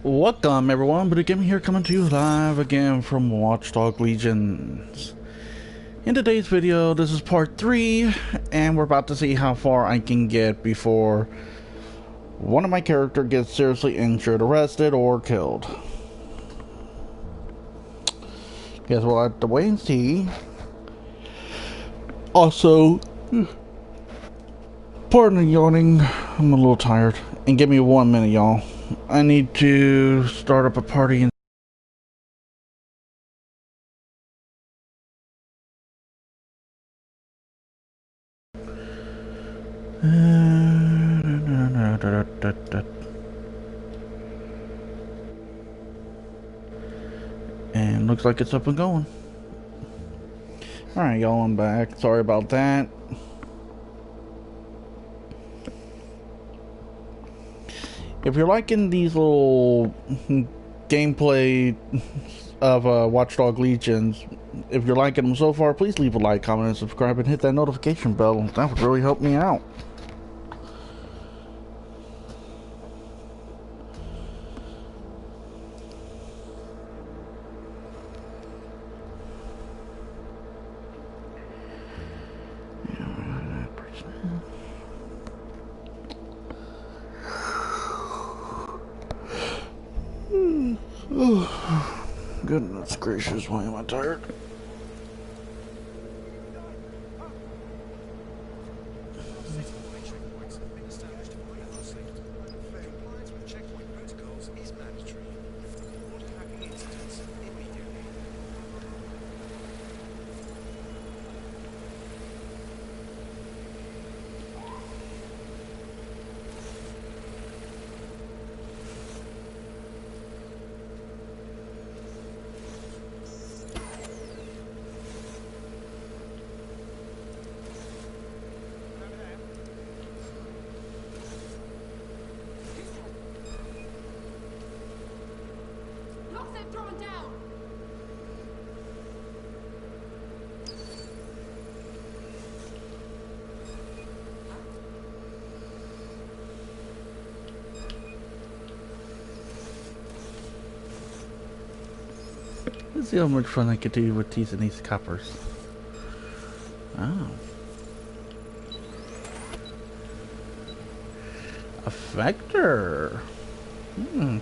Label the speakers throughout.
Speaker 1: Welcome everyone, but again here coming to you live again from Watchdogs Legion. In today's video, this is part 3, and we're about to see how far I can get before one of my characters gets seriously injured, arrested, or killed. Guess we'll have to wait and see. Also, pardon the yawning, I'm a little tired. And give me 1 minute, y'all. I need to start up a party. And looks like it's up and going. Alright, y'all, I'm back. Sorry about that. If you're liking these little gameplay of Watchdogs Legions, if you're liking them so far, please leave a like, comment, and subscribe, and hit that notification bell. That would really help me out. Oh, goodness gracious, why am I tired? Let's see how much fun I could do with teasing these coppers. Oh. Effector. And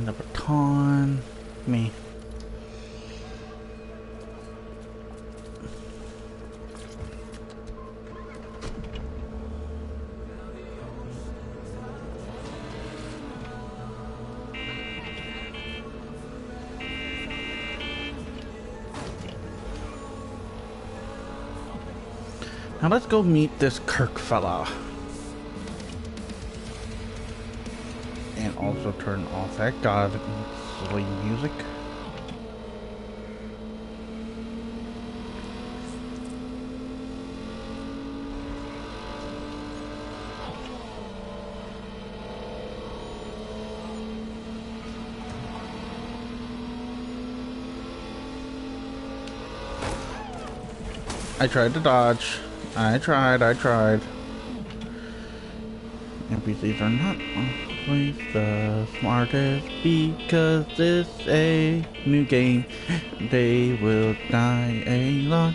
Speaker 1: a baton. Me. Now let's go meet this Kirk fella. And also turn off that silly music. I tried to dodge. I tried. NPCs are not always the smartest because it's a new game. They will die a lot.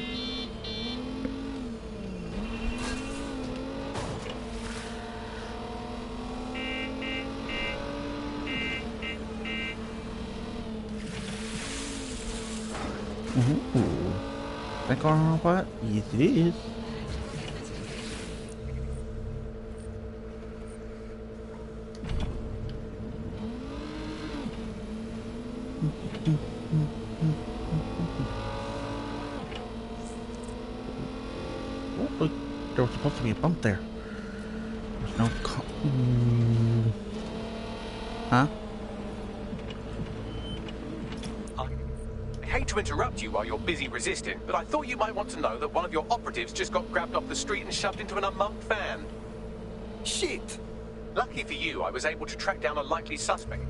Speaker 1: Ooh. That car robot? Yes, it is. Oh, look, there was supposed to be a bump there. There's no Huh?
Speaker 2: I hate to interrupt you while you're busy resisting, but I thought you might want to know that one of your operatives just got grabbed off the street and shoved into an unmarked van. Shit! Lucky for you, I was able to track down a likely suspect.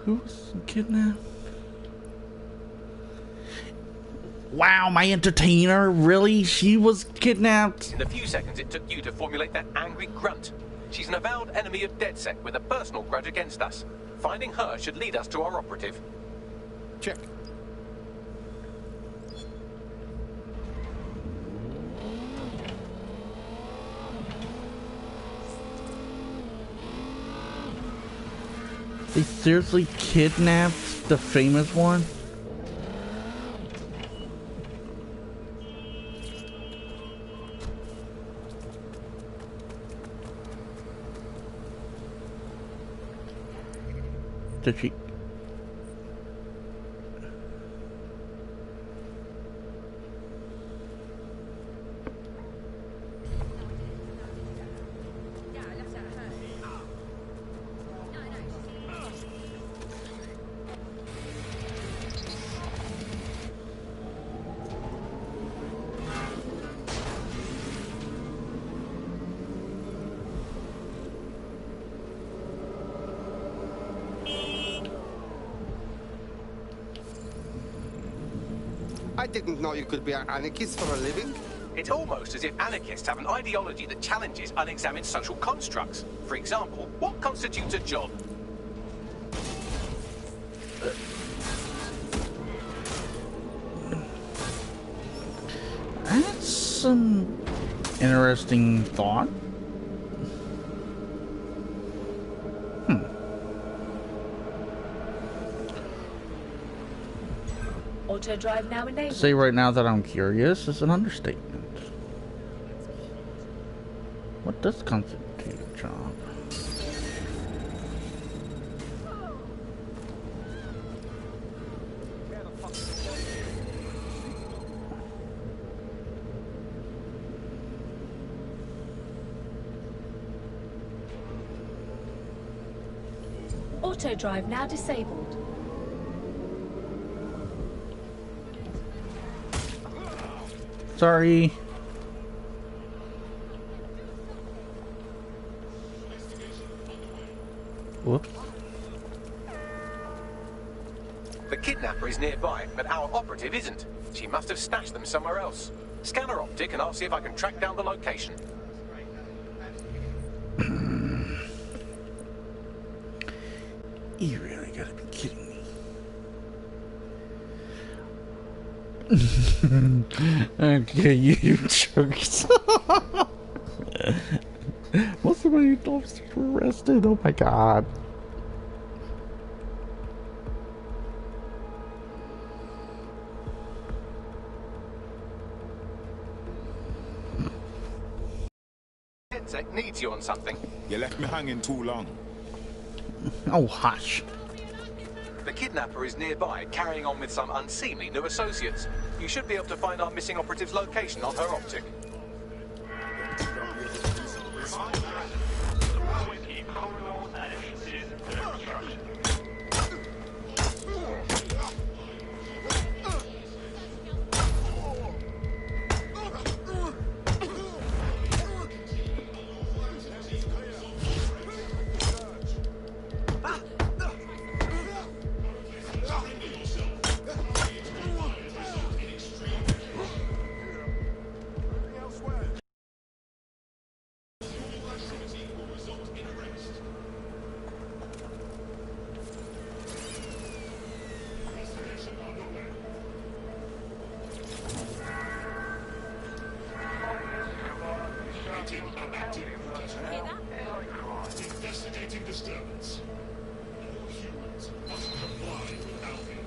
Speaker 1: Who's kidnapped? Wow, my entertainer? Really? She was kidnapped?
Speaker 2: In the few seconds it took you to formulate that angry grunt. She's an avowed enemy of DedSec with a personal grudge against us. Finding her should lead us to our operative.
Speaker 3: Check.
Speaker 1: They seriously kidnapped the famous one? Did she?
Speaker 4: I didn't know you could be an anarchist for a living.
Speaker 2: It's almost as if anarchists have an ideology that challenges unexamined social constructs. For example, what constitutes a job?
Speaker 1: That's some interesting thought.
Speaker 5: Auto drive now enabled.
Speaker 1: Say right now that I'm curious is an understatement. What does constitute a job?
Speaker 5: Auto drive now disabled.
Speaker 1: Sorry. Whoops.
Speaker 2: The kidnapper is nearby, but our operative isn't. She must have stashed them somewhere else. Scan her optic and I'll see if I can track down the location.
Speaker 1: You really gotta be kidding me. Okay, you jerks. Most of my officers were arrested. Oh my god.
Speaker 2: DedSec needs you on something.
Speaker 3: You left me hanging too long.
Speaker 1: Oh, hush.
Speaker 2: The kidnapper is nearby, carrying on with some unseemly new associates. You should be able to find our missing operative's location on her optic.
Speaker 6: Investigating disturbance. All humans must comply with Albion.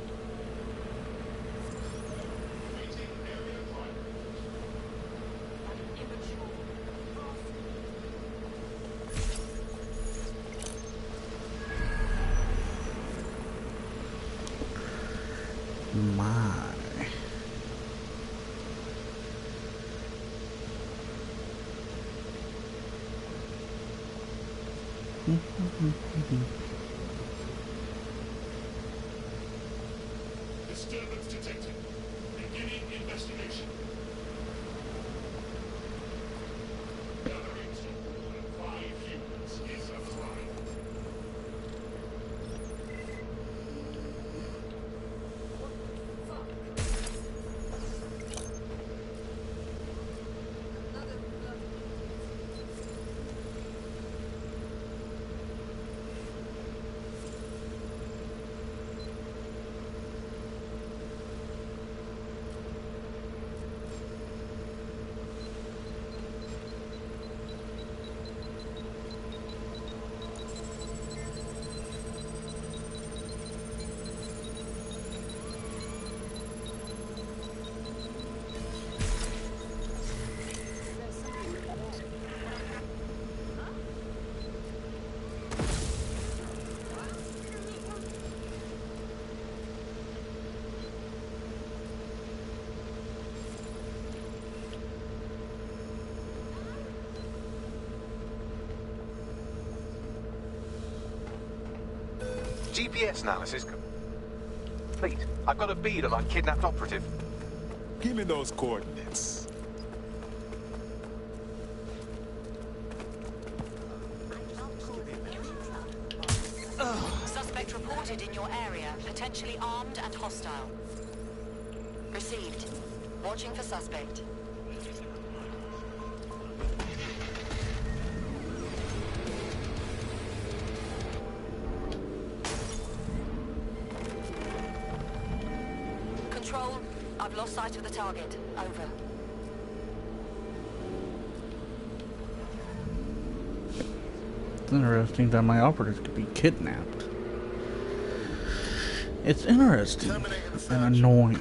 Speaker 1: My.
Speaker 6: Disturbance detected. Beginning investigation. Gathering to more than 5 humans is a crime.
Speaker 2: GPS analysis complete. I've got a bead on our kidnapped operative.
Speaker 3: Give me those coordinates.
Speaker 7: Suspect reported in your area, potentially armed and hostile. Received. Watching for suspect. Control, I've lost sight of the target. Over.
Speaker 1: It's interesting that my operatives could be kidnapped. It's interesting and annoying.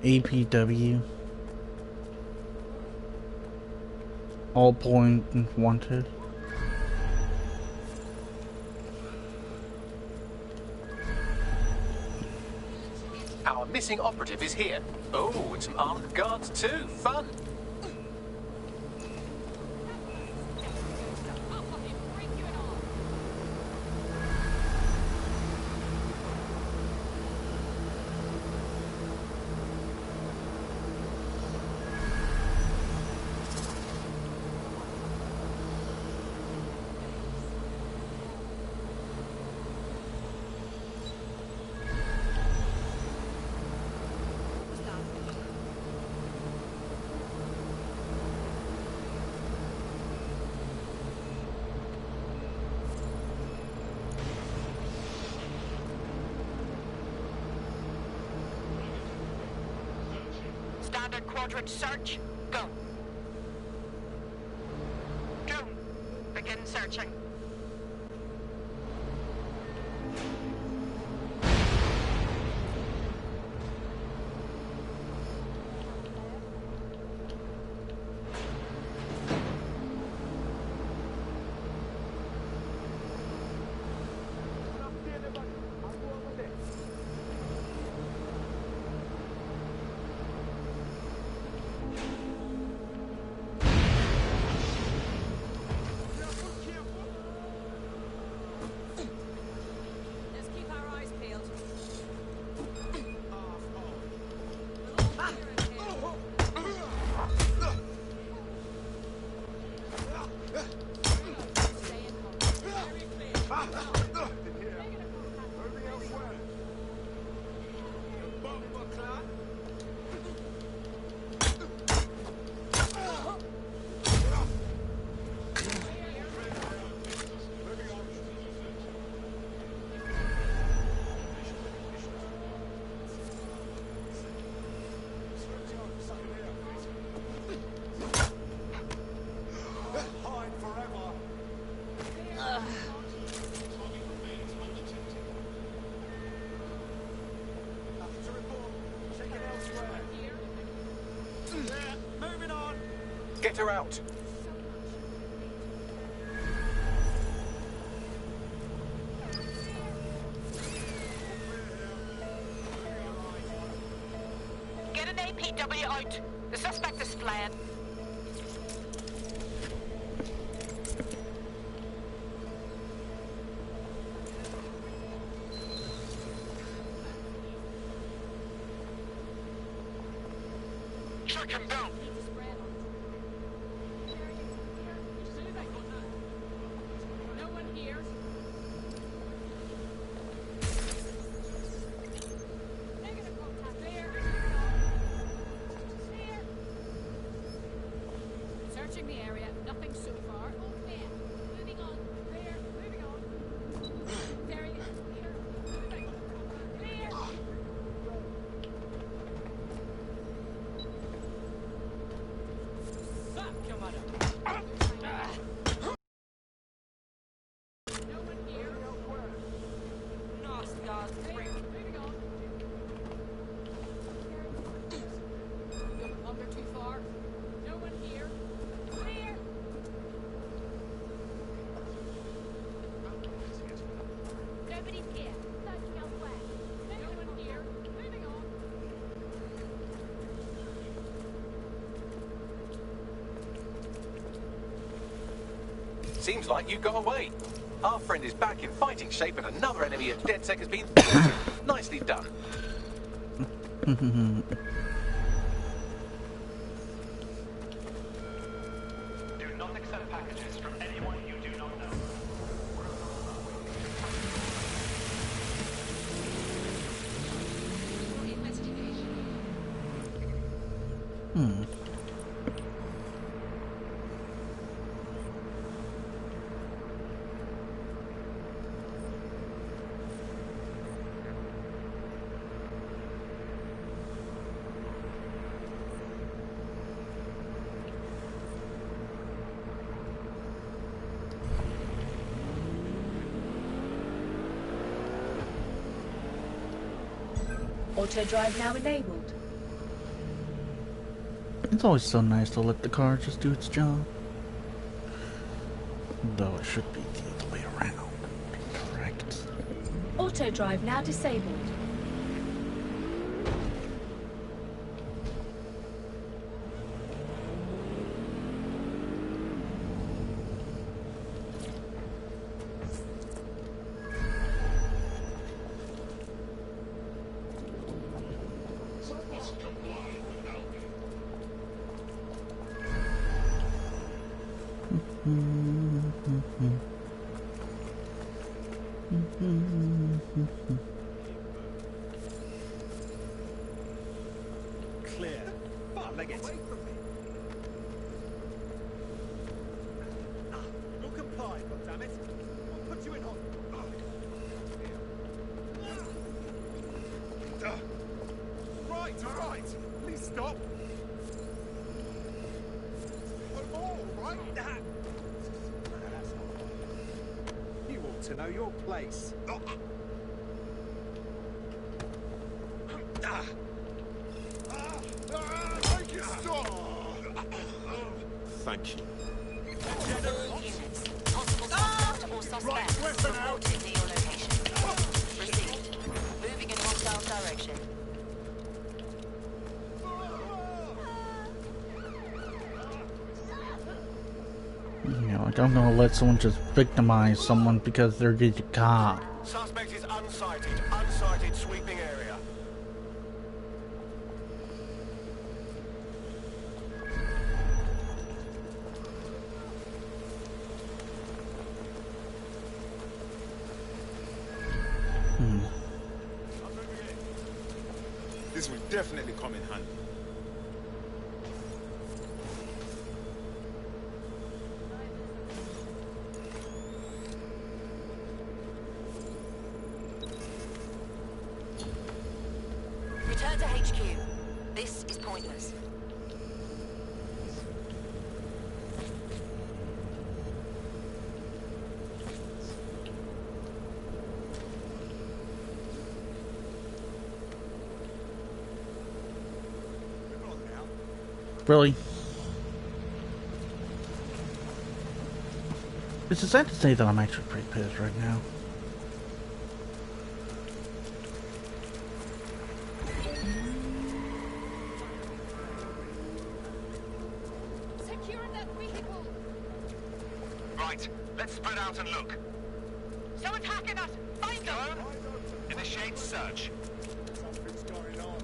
Speaker 1: APW. All point wanted.
Speaker 2: Our missing operative is here. Oh, and some armed guards too. Fun.
Speaker 7: Standard quadrant search. Go. Drone. Begin searching.
Speaker 2: Get her out.
Speaker 7: Get an APW out. The suspect is fled.
Speaker 2: Track him down.
Speaker 5: Searching the area, nothing so far. Oh, there. Moving on. There. Moving on. There he is. Here. Moving. There. Come on up. No one here. Lost guards. Moving on. Under too far. No one here. Clear.
Speaker 2: Seems like you got away. Our friend is back in fighting shape and another enemy at DedSec has been nicely done.
Speaker 8: Do not accept packages from anyone you do not know.
Speaker 5: Investigation.
Speaker 9: Auto drive now enabled.
Speaker 1: It's always so nice to let the car just do its job. Though it should be the other way around. Correct.
Speaker 9: Auto drive now disabled.
Speaker 6: Must comply with Albion.
Speaker 3: Clear. Leg it. Away from me. You'll comply, goddammit. I'll put you in hospital. Right, all right. Please stop. I'm all right. You ought to know your place. Make it stop. Thank you.
Speaker 7: Units. Possible suspect or suspects reported near your location. Received. Moving in hostile direction.
Speaker 1: You know, like I'm gonna let someone just victimize someone because they're the cop.
Speaker 10: Suspect is unsighted. Unsighted sweeping area.
Speaker 3: This will definitely come in handy.
Speaker 7: Return to HQ. This is pointless.
Speaker 1: Really? It's sad to say that I'm actually pretty pissed right now.
Speaker 5: Secure that vehicle.
Speaker 10: Right, let's spread out and look.
Speaker 7: Someone's hacking us! Find them!
Speaker 10: Initiate search.
Speaker 3: Something's going on.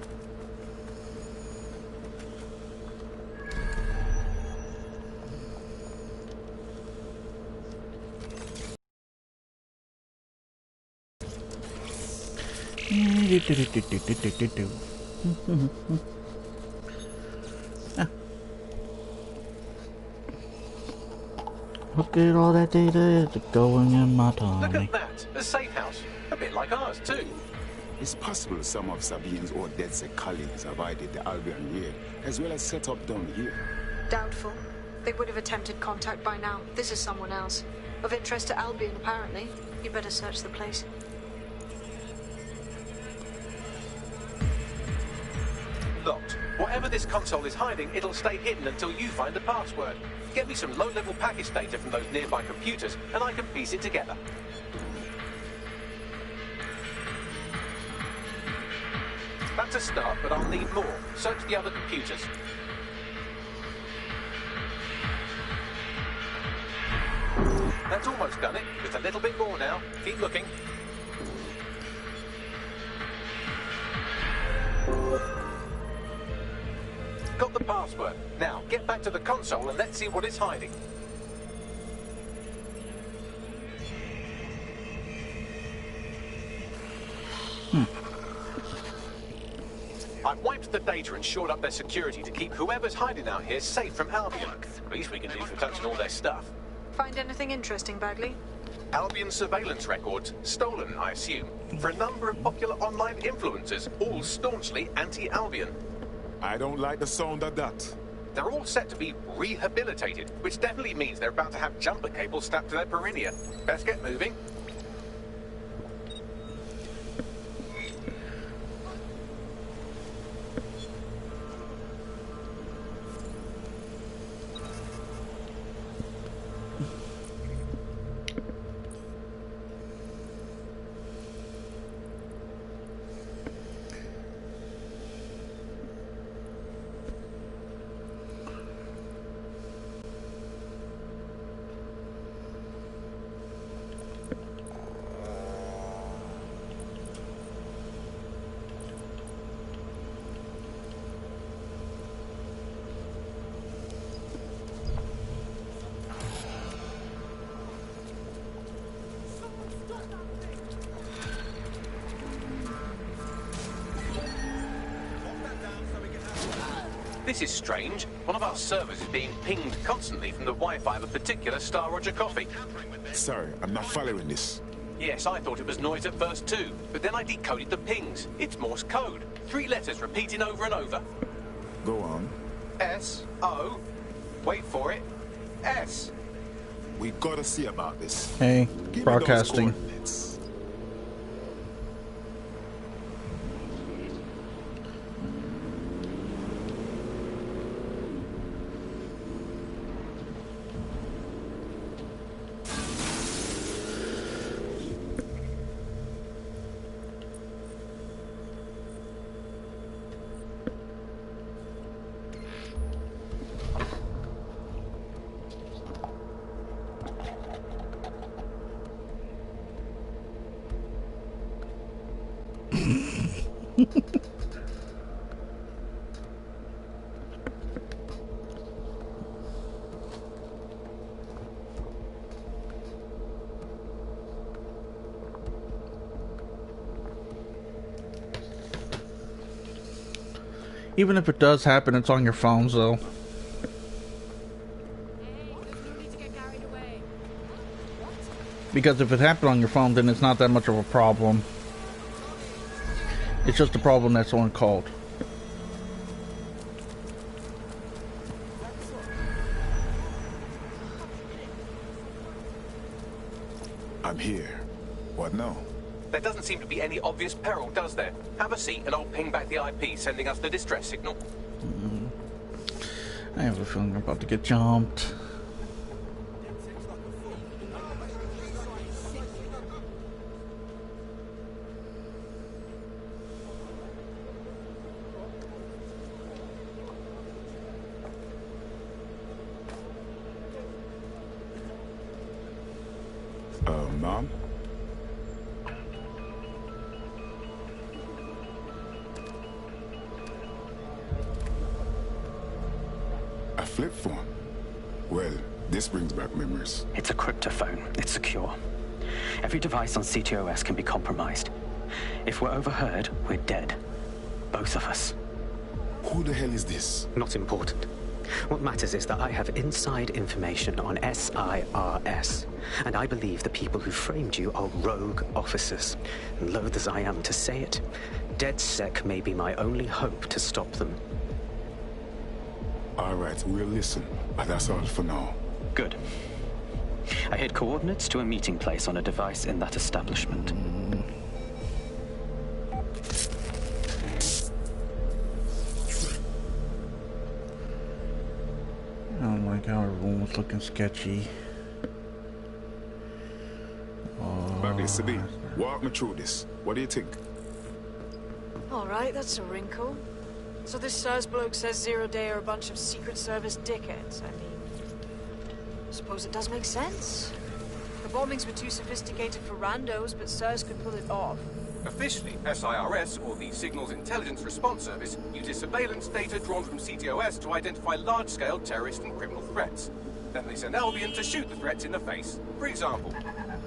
Speaker 1: Look at all that data going in my
Speaker 2: Look
Speaker 1: tummy.
Speaker 2: at that. A safe house. A bit like ours, too.
Speaker 3: It's possible some of Sabine's or DedSec colleagues have eyed the Albion here, as well as set up down here.
Speaker 11: Doubtful. They would have attempted contact by now. This is someone else. Of interest to Albion, apparently. You better search the place.
Speaker 2: Locked. Whatever this console is hiding, it'll stay hidden until you find the password. Get me some low-level package data from those nearby computers, and I can piece it together. That's a start, but I'll need more. Search the other computers. That's almost done it. Just a little bit more now. Keep looking. Got the password. Now, get back to the console and let's see what it's hiding. I've wiped the data and shored up their security to keep whoever's hiding out here safe from Albion. Least we can do for touching all their stuff.
Speaker 11: Find anything interesting, Bagley?
Speaker 2: Albion surveillance records, stolen, I assume, for a number of popular online influencers, all staunchly anti-Albion.
Speaker 3: I don't like the sound of that.
Speaker 2: They're all set to be rehabilitated, which definitely means they're about to have jumper cables strapped to their perineum. Best get moving. This is strange. One of our servers is being pinged constantly from the Wi-Fi of a particular Star Roger coffee.
Speaker 3: Sorry, I'm not following this.
Speaker 2: Yes, I thought it was noise at first too, but then I decoded the pings. It's Morse code. 3 letters repeating over and over.
Speaker 3: Go on.
Speaker 2: S-O. Wait for it. S.
Speaker 3: We gotta see about this.
Speaker 1: Hey,
Speaker 3: Give
Speaker 1: broadcasting.
Speaker 3: Me those coordinates.
Speaker 1: Even if it does happen, it's on your phones, though.
Speaker 5: Hey, there's no need to get carried away.
Speaker 1: Because if it happened on your phone, then it's not that much of a problem. It's just a problem that someone called.
Speaker 3: I'm here. What now?
Speaker 2: There doesn't seem to be any obvious peril, does there? Have a seat and I'll ping back the IP sending us the distress signal.
Speaker 1: I have a feeling I'm about to get jumped.
Speaker 3: Mom? A flip phone? Well, this brings back memories.
Speaker 12: It's a cryptophone. It's secure. Every device on CTOS can be compromised. If we're overheard, we're dead. Both of us.
Speaker 3: Who the hell is this?
Speaker 12: Not important. What matters is that I have inside information on SIRS, and I believe the people who framed you are rogue officers. And loath as I am to say it, DedSec may be my only hope to stop them.
Speaker 3: All right, we'll listen, but that's all for now.
Speaker 12: Good. I hid coordinates to a meeting place on a device in that establishment.
Speaker 1: Oh my god, everyone was looking sketchy.
Speaker 3: Bagley, Sabine, walk me through this. What do you think?
Speaker 11: Alright, that's a wrinkle. So this SARS bloke says Zero Day are a bunch of Secret Service dickheads. I mean, suppose it does make sense.
Speaker 13: bombings were too sophisticated for randos, but SIRS could pull it off.
Speaker 2: Officially, SIRS, or the Signals Intelligence Response Service, uses surveillance data drawn from CTOS to identify large-scale terrorist and criminal threats. Then they send Albion to shoot the threats in the face. For example...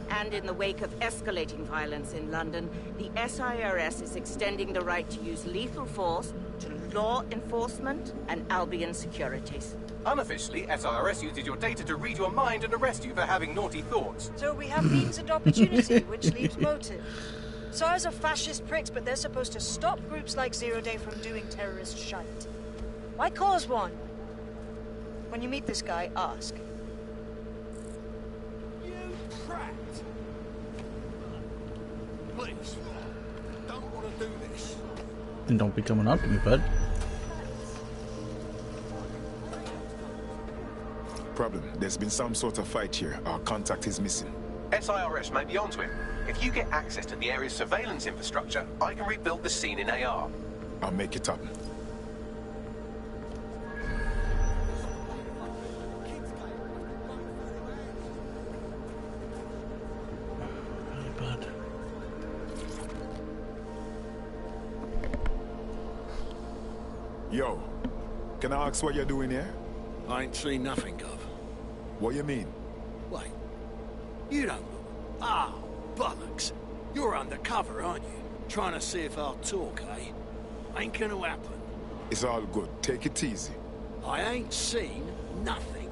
Speaker 14: And in the wake of escalating violence in London, the SIRS is extending the right to use lethal force to law enforcement and Albion securities.
Speaker 2: Unofficially, SIRS uses your data to read your mind and arrest you for having naughty thoughts.
Speaker 13: So we have means and opportunity, which leaves motive. SARS are fascist pricks, but they're supposed to stop groups like Zero Day from doing terrorist shite. Why cause one? When you meet this guy, ask.
Speaker 10: You prat! Please, don't want to do this.
Speaker 1: And don't be coming up to me, bud.
Speaker 3: Problem. There's been some sort of fight here. Our contact is missing.
Speaker 2: SIRS may be onto him. If you get access to the area's surveillance infrastructure, I can rebuild the scene in AR.
Speaker 3: I'll make it happen.
Speaker 1: Hey, bud.
Speaker 3: Yo, can I ask what you're doing here?
Speaker 10: I ain't seen nothing, Gov.
Speaker 3: What you mean?
Speaker 10: Wait, you don't... Ah, bollocks. You're undercover, aren't you? Trying to see if I'll talk, eh? Ain't gonna happen.
Speaker 3: It's all good. Take it easy.
Speaker 10: I ain't seen nothing.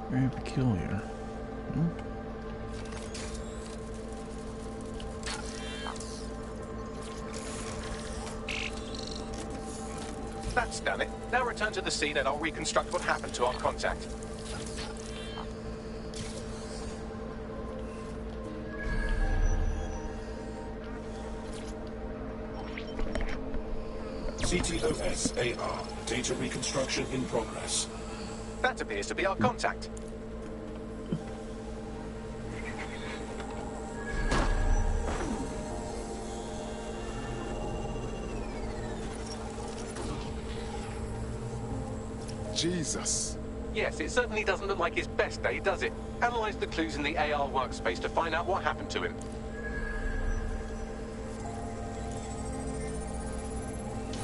Speaker 1: Very peculiar. Hmm?
Speaker 2: That's done it. Now return to the scene and I'll reconstruct what happened to our contact.
Speaker 6: CTOS AR. Data reconstruction in progress.
Speaker 2: That appears to be our contact.
Speaker 3: Jesus.
Speaker 2: Yes, it certainly doesn't look like his best day, does it? Analyze the clues in the AR workspace to find out what happened to him.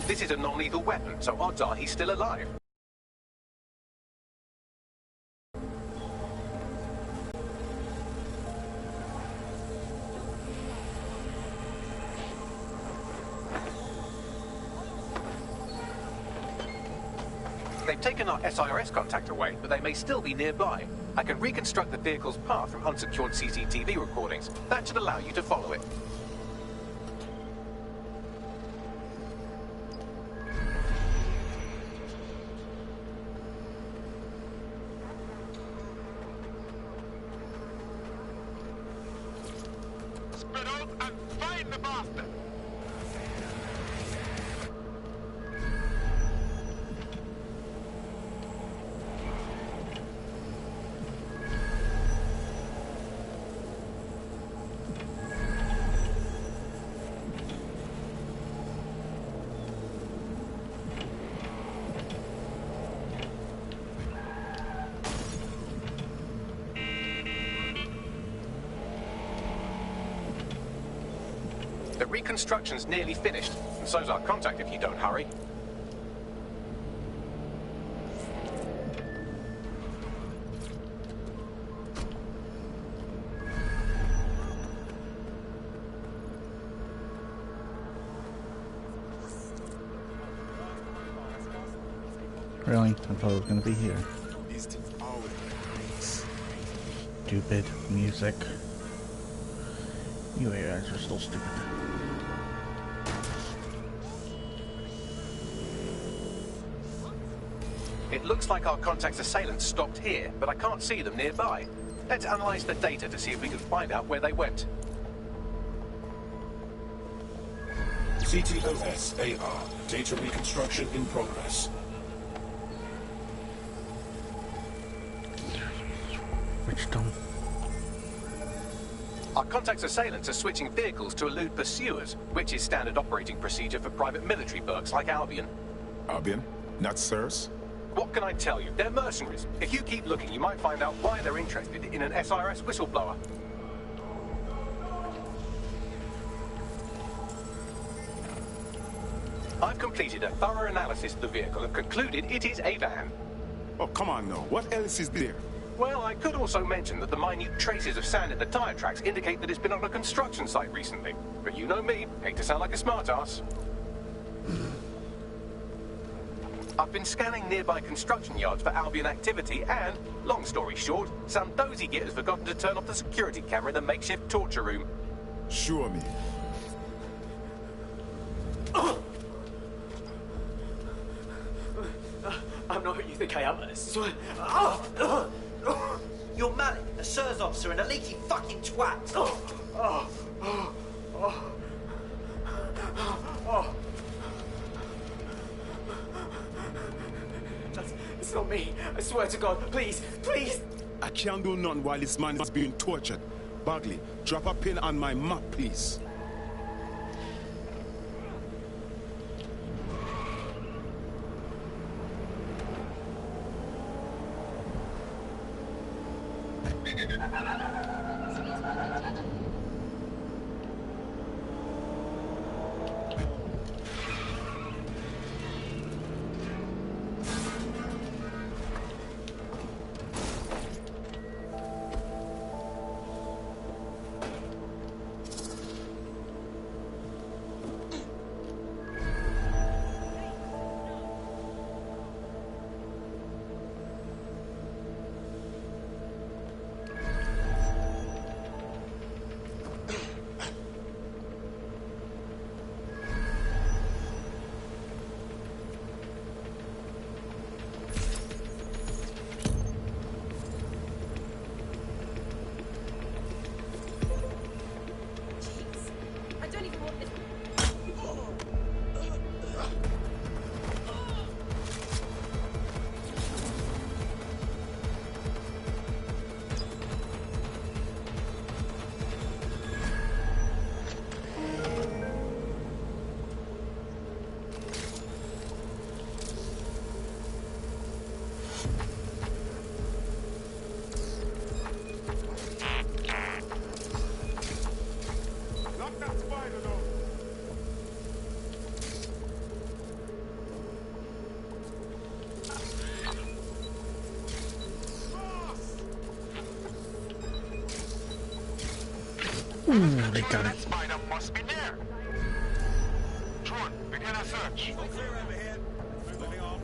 Speaker 2: This is a non-lethal weapon, so odds are he's still alive. They've taken our SIRS contact away, but they may still be nearby. I can reconstruct the vehicle's path from unsecured CCTV recordings. That should allow you to follow it.
Speaker 10: Spit out and find the bastard!
Speaker 2: The reconstruction's nearly finished, and so's our contact if you don't hurry.
Speaker 1: Really? I thought it was gonna be here. Stupid music. You guys are still stupid.
Speaker 2: It looks like our contact's assailants stopped here, but I can't see them nearby. Let's analyze the data to see if we can find out where they went.
Speaker 6: CTOS AR. Data reconstruction in progress.
Speaker 1: Which dumb?
Speaker 2: Our contact's assailants are switching vehicles to elude pursuers, which is standard operating procedure for private military bugs like Albion.
Speaker 3: Albion? Not SIRS?
Speaker 2: What can I tell you? They're mercenaries. If you keep looking, you might find out why they're interested in an SIRS whistleblower. I've completed a thorough analysis of the vehicle and concluded it is a van.
Speaker 3: Oh, come on now. What else is there?
Speaker 2: Well, I could also mention that the minute traces of sand in the tire tracks indicate that it's been on a construction site recently. But you know me, hate to sound like a smartass. I've been scanning nearby construction yards for Albion activity and, long story short, some dozy git has forgotten to turn off the security camera in the makeshift torture room.
Speaker 3: Sure me.
Speaker 15: I'm not who you think I am, I swear.
Speaker 16: You're Malik, a SIRS officer and a leaky fucking twat.
Speaker 15: It's not me. I swear to God. Please, please.
Speaker 3: I can't do nothing while this man is being tortured. Bagley, drop a pin on my map, please.
Speaker 1: Ooh, they got it.
Speaker 6: Spider must be near. Drone, begin a search.
Speaker 17: All clear overhead. Moving on.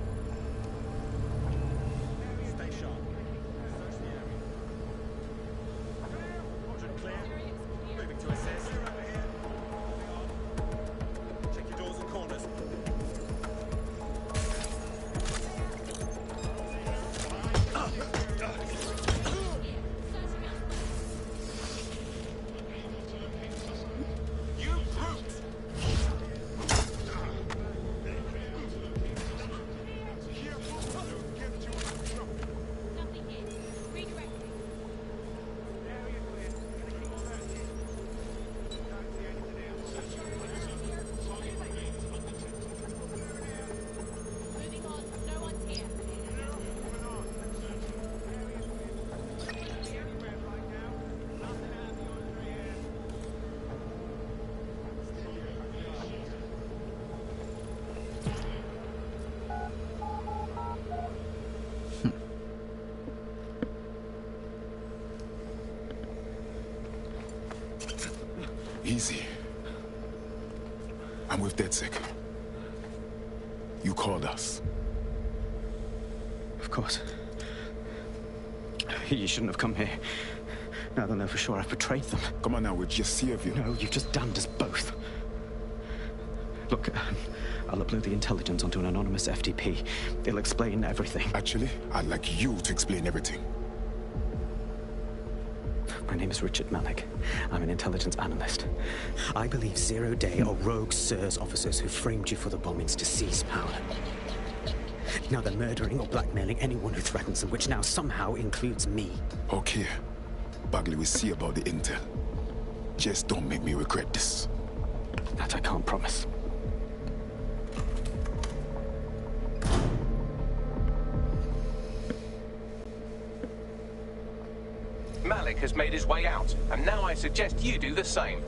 Speaker 17: Stay sharp. Search the area. Roger, clear. Moving to assess. Clear overhead. Moving on. Check your doors and corners.
Speaker 3: Easy. I'm with DedSec. You called us.
Speaker 12: Of course. You shouldn't have come here. Now they'll know for sure I've betrayed them.
Speaker 3: Come on now, we're just here of you.
Speaker 12: No, you've just damned us both. Look, I'll upload the intelligence onto an anonymous FTP. It'll explain everything.
Speaker 3: Actually, I'd like you to explain everything.
Speaker 12: My name is Richard Malik. I'm an intelligence analyst. I believe Zero Day are rogue SIRS officers who framed you for the bombings to seize power. Now they're murdering or blackmailing anyone who threatens them, which now somehow includes me.
Speaker 3: Okay. Bagley, we see about the intel. Just don't make me regret this.
Speaker 12: That I can't promise.
Speaker 2: Malik has made his way out, and now I suggest you do the same.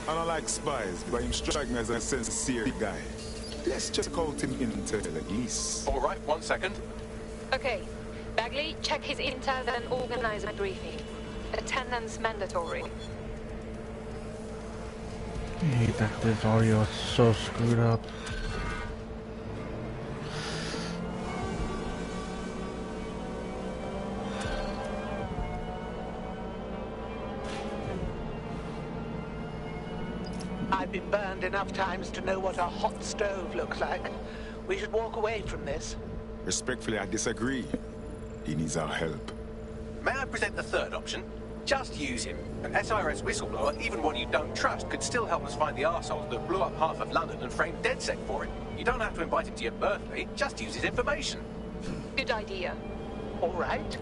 Speaker 3: I don't like spies, but him strike me as a sincere guy. Let's check out him intel at least.
Speaker 2: All right, 1 second.
Speaker 18: Okay. Bagley, check his intel and organize a briefing. Attendance mandatory.
Speaker 1: I hate that this audio is so screwed up.
Speaker 19: I've been burned enough times to know what a hot stove looks like. We should walk away from this.
Speaker 3: Respectfully, I disagree. He needs our help.
Speaker 2: May I present the third option? Just use him. An SIRS whistleblower, even one you don't trust, could still help us find the arseholes that blew up half of London and framed DedSec for it. You don't have to invite him to your birthday, just use his information.
Speaker 18: Good idea.
Speaker 19: All right.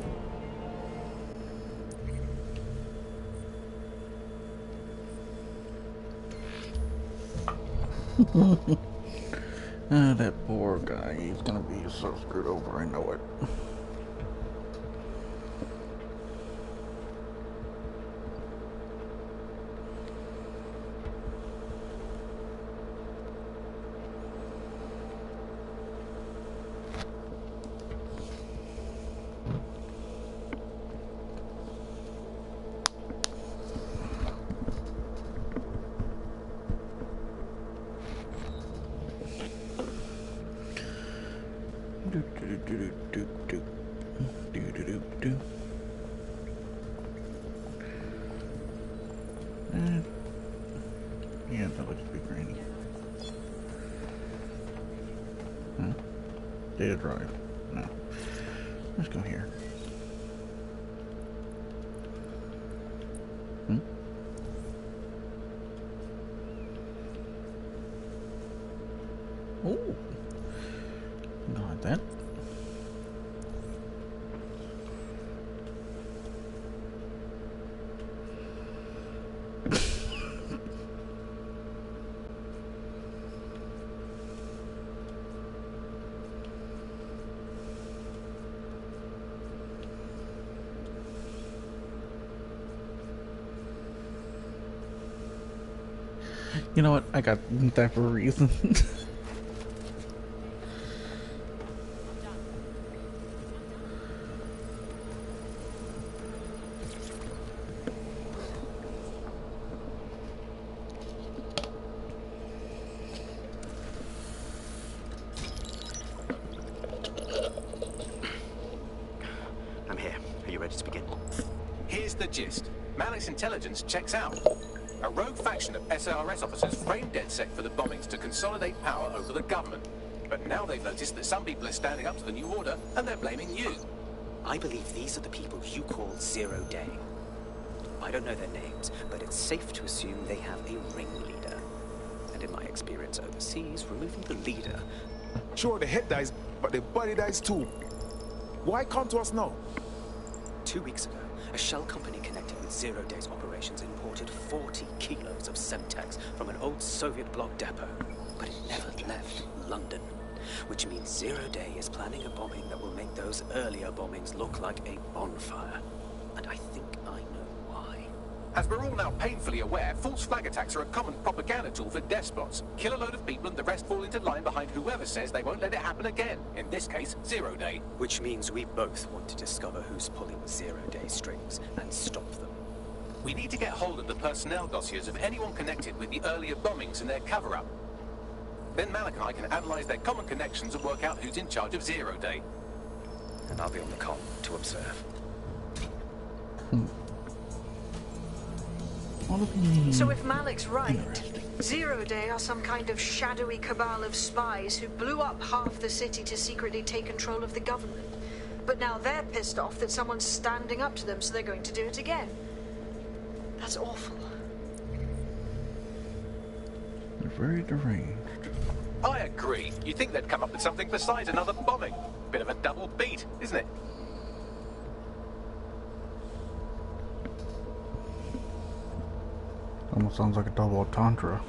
Speaker 1: That poor guy, he's gonna be so screwed over, I know it. Yeah, that looks pretty grainy. Huh? Data drive. No. Let's go here. Oh. Got that. You know what? I got that for a reason.
Speaker 12: I'm here. Are you ready to begin?
Speaker 2: Here's the gist. Malik's intelligence checks out. A rogue faction of SIRS officers framed DedSec for the bombings to consolidate power over the government. But now they've noticed that some people are standing up to the new order, and they're blaming you.
Speaker 12: I believe these are the people you call Zero Day. I don't know their names, but it's safe to assume they have a ringleader. And in my experience overseas, removing the leader...
Speaker 3: Sure, the head dies, but the body dies too. Why come to us now?
Speaker 12: 2 weeks ago, a shell company connected with Zero Day's operations imported 40 kilos of Semtex from an old Soviet bloc depot. But it never left London. Which means Zero Day is planning a bombing that will make those earlier bombings look like a bonfire. And I think I know why.
Speaker 2: As we're all now painfully aware, false flag attacks are a common propaganda tool for despots. Kill a load of people and the rest fall into line behind whoever says they won't let it happen again. In this case, Zero Day.
Speaker 12: Which means we both want to discover who's pulling Zero Day strings and stop them.
Speaker 2: We need to get hold of the personnel dossiers of anyone connected with the earlier bombings and their cover-up. Then Malik and I can analyze their common connections and work out who's in charge of Zero Day.
Speaker 12: And I'll be on the comm to observe.
Speaker 11: So if Malik's right, Zero Day are some kind of shadowy cabal of spies who blew up half the city to secretly take control of the government. But now they're pissed off that someone's standing up to them, so they're going to do it again. That's awful.
Speaker 1: They're very deranged.
Speaker 2: I agree. You'd think they'd come up with something besides another bombing. Bit of a double beat, isn't it?
Speaker 1: Almost sounds like a double entendre.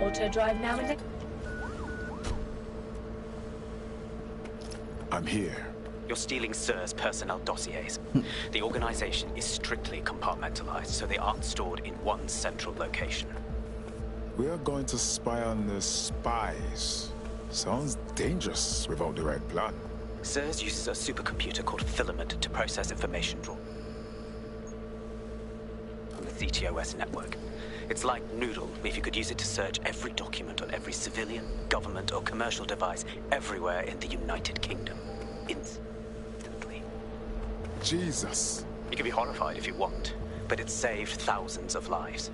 Speaker 9: Auto drive now enabled.
Speaker 3: I'm here.
Speaker 12: You're stealing SIR's personnel dossiers. The organization is strictly compartmentalized, so they aren't stored in one central location.
Speaker 3: We are going to spy on the spies. Sounds dangerous without the right plan.
Speaker 12: SIRS uses a supercomputer called Filament to process information drawn from the CTOS network. It's like Noodle if you could use it to search every document on every civilian, government, or commercial device everywhere in the United Kingdom. Instantly.
Speaker 3: Jesus.
Speaker 12: You can be horrified if you want, but it's saved thousands of lives.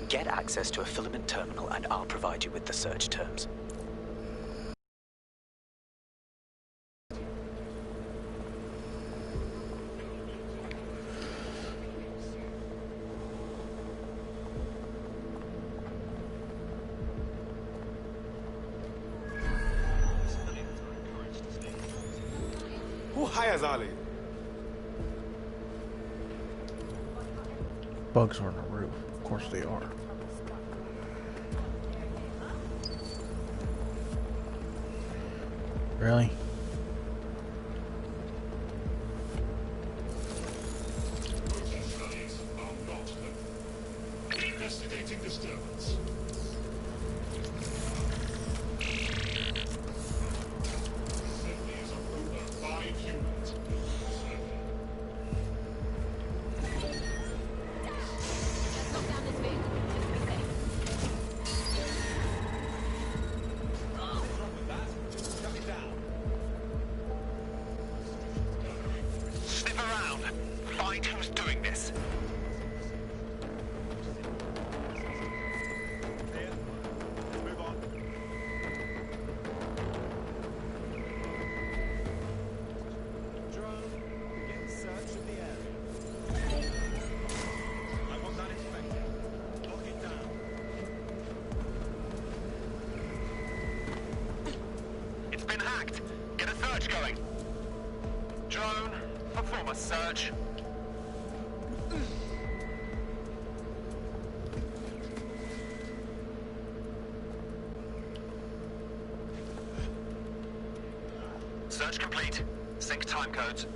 Speaker 12: Get access to a Filament terminal and I'll provide you with the search terms.
Speaker 3: Who hires Ali?
Speaker 1: Bugs are on the roof. Of course they are. Really?
Speaker 6: Investigating disturbance. Civilians are over 5 humans.
Speaker 17: Sniff around. Find who's doing this. Move on. Drone, begin search of the area. I want that inspected. Lock it down. It's been hacked. Get a search going. Drone, perform a search. Search complete. Sync time codes.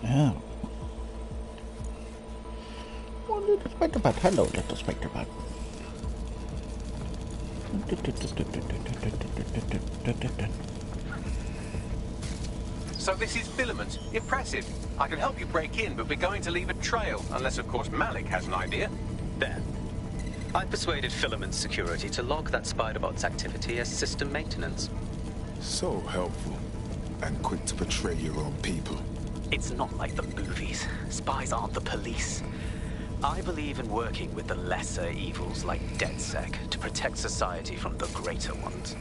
Speaker 1: Yeah. Well, little spider bot. Hello, little spider bot.
Speaker 2: So this is Filament. Impressive. I can help you break in, but we're going to leave a trail, unless of course Malik has an idea.
Speaker 12: There. I persuaded Filament Security to log that Spiderbot's activity as system maintenance.
Speaker 3: So helpful. and quick to betray your own people.
Speaker 12: It's not like the movies. Spies aren't the police. I believe in working with the lesser evils like DedSec to protect society from the greater ones.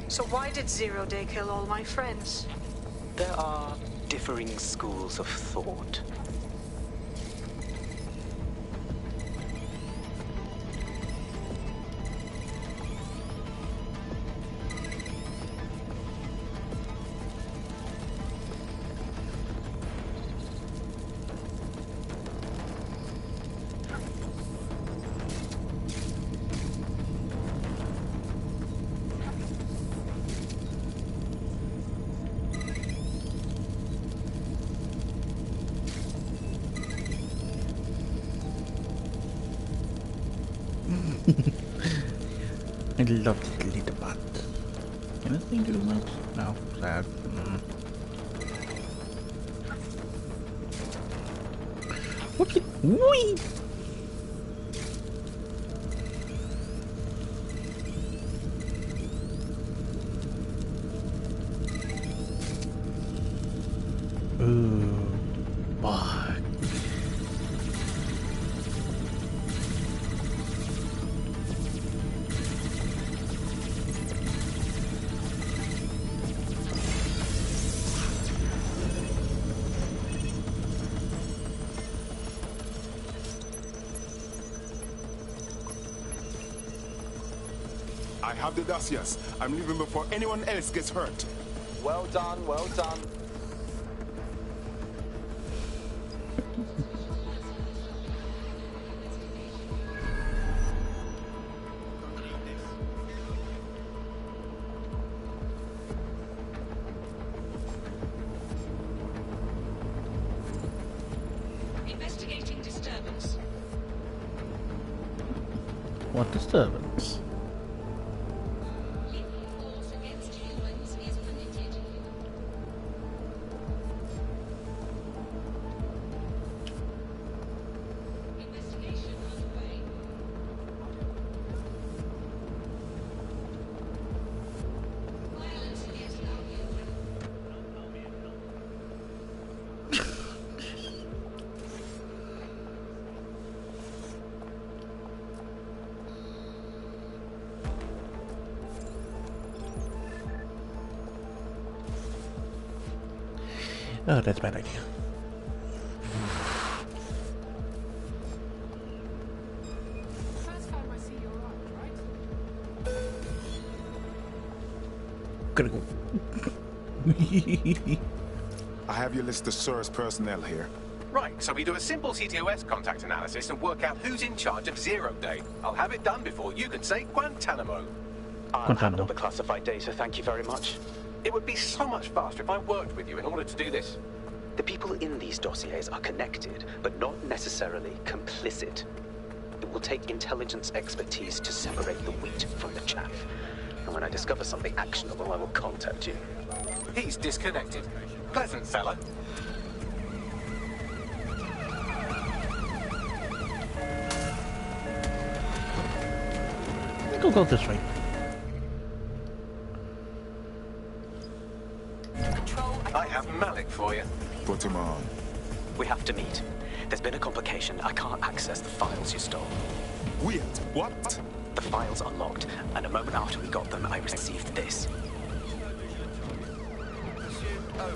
Speaker 11: So why did Zero Day kill all my friends?
Speaker 12: There are differing schools of thought.
Speaker 1: I love this little bot. Can this thing do much? No, sad. Whoopsie! Whee! Ooh, fuck.
Speaker 3: I have the dossiers. I'm leaving before anyone else gets hurt.
Speaker 15: Well done, well done.
Speaker 7: Investigating disturbance.
Speaker 1: What disturbance?
Speaker 7: Force against humans is permitted. Investigation underway. Violence against Albion.
Speaker 1: Oh, that's a bad idea.
Speaker 5: First time I see your art, right?
Speaker 1: Gonna go.
Speaker 3: I have your list of SIRS personnel here.
Speaker 2: Right, so we do a simple CTOS contact analysis and work out who's in charge of Zero Day. I'll have it done before you can say Guantanamo.
Speaker 12: I'll handle the classified data, thank you very much.
Speaker 2: It would be so much faster if I worked with you in order to do this.
Speaker 12: The people in these dossiers are connected, but not necessarily complicit. It will take intelligence expertise to separate the wheat from the chaff. And when I discover something actionable, I will contact you.
Speaker 2: He's disconnected. Pleasant fella.
Speaker 1: I think I'll go this way.
Speaker 2: I have Malik for you.
Speaker 3: Put him on.
Speaker 12: We have to meet. There's been a complication. I can't access the files you stole.
Speaker 3: Weird. What?
Speaker 12: The files are locked, and a moment after we got them, I received this.
Speaker 1: A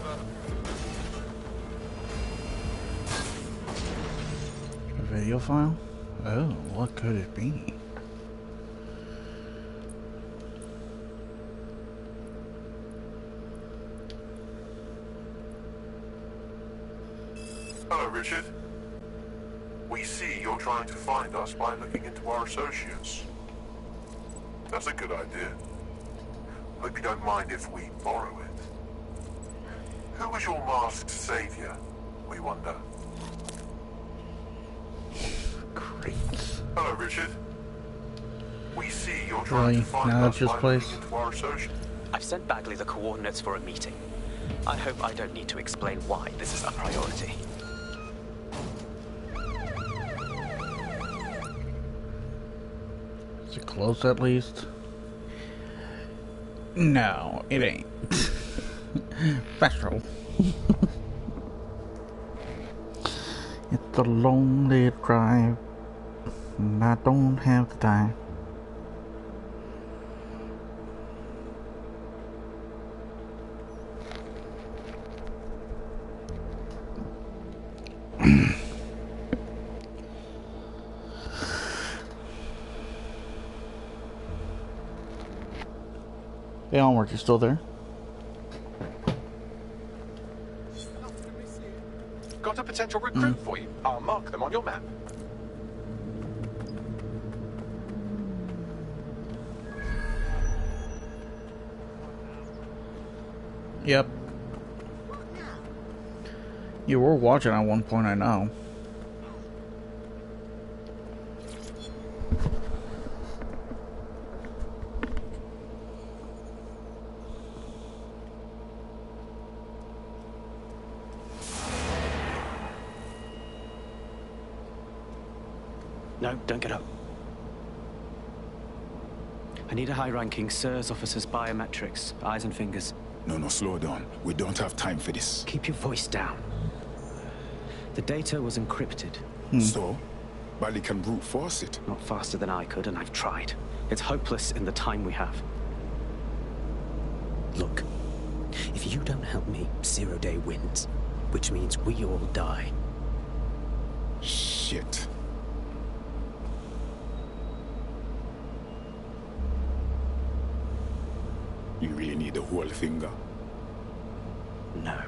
Speaker 1: video file? Oh, what could it be?
Speaker 6: Hello, Richard. We see you're trying to find us by looking into our associates. That's a good idea. Hope you don't mind if we borrow it. Who was your masked savior, we wonder?
Speaker 1: Great.
Speaker 6: Hello, Richard. We see you're trying to find
Speaker 1: now
Speaker 6: us
Speaker 1: it's just
Speaker 6: by
Speaker 1: place.
Speaker 6: looking into our associates.
Speaker 12: I've sent Bagley the coordinates for a meeting. I hope I don't need to explain why this is a priority.
Speaker 1: Is it close at least? No, it ain't. Special. It's a lonely drive, and I don't have the time. Hey, Onward, you still there?
Speaker 2: Got a potential recruit for you. I'll mark them on your map.
Speaker 1: Yep. You were watching at one point, I know.
Speaker 12: No, don't get up. I need a high-ranking SIRS officer's biometrics, eyes and fingers.
Speaker 3: No, slow down. We don't have time for this.
Speaker 12: Keep your voice down. The data was encrypted.
Speaker 3: So? Bali can brute force it.
Speaker 12: Not faster than I could, and I've tried. It's hopeless in the time we have. Look, if you don't help me, 0 Day wins. Which means we all die.
Speaker 3: Shit. You really need the whole finger?
Speaker 12: No.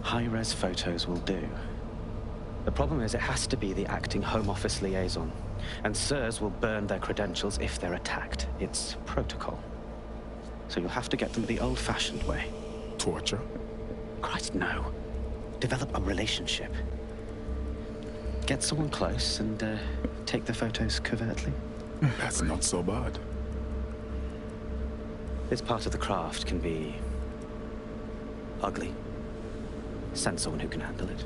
Speaker 12: High-res photos will do. The problem is it has to be the acting Home Office liaison. And SIRS will burn their credentials if they're attacked. It's protocol. So you'll have to get them the old-fashioned way.
Speaker 3: Torture?
Speaker 12: Christ, no. Develop a relationship. Get someone close and take the photos covertly.
Speaker 3: That's not so bad.
Speaker 12: This part of the craft can be ugly. Send someone who can handle it.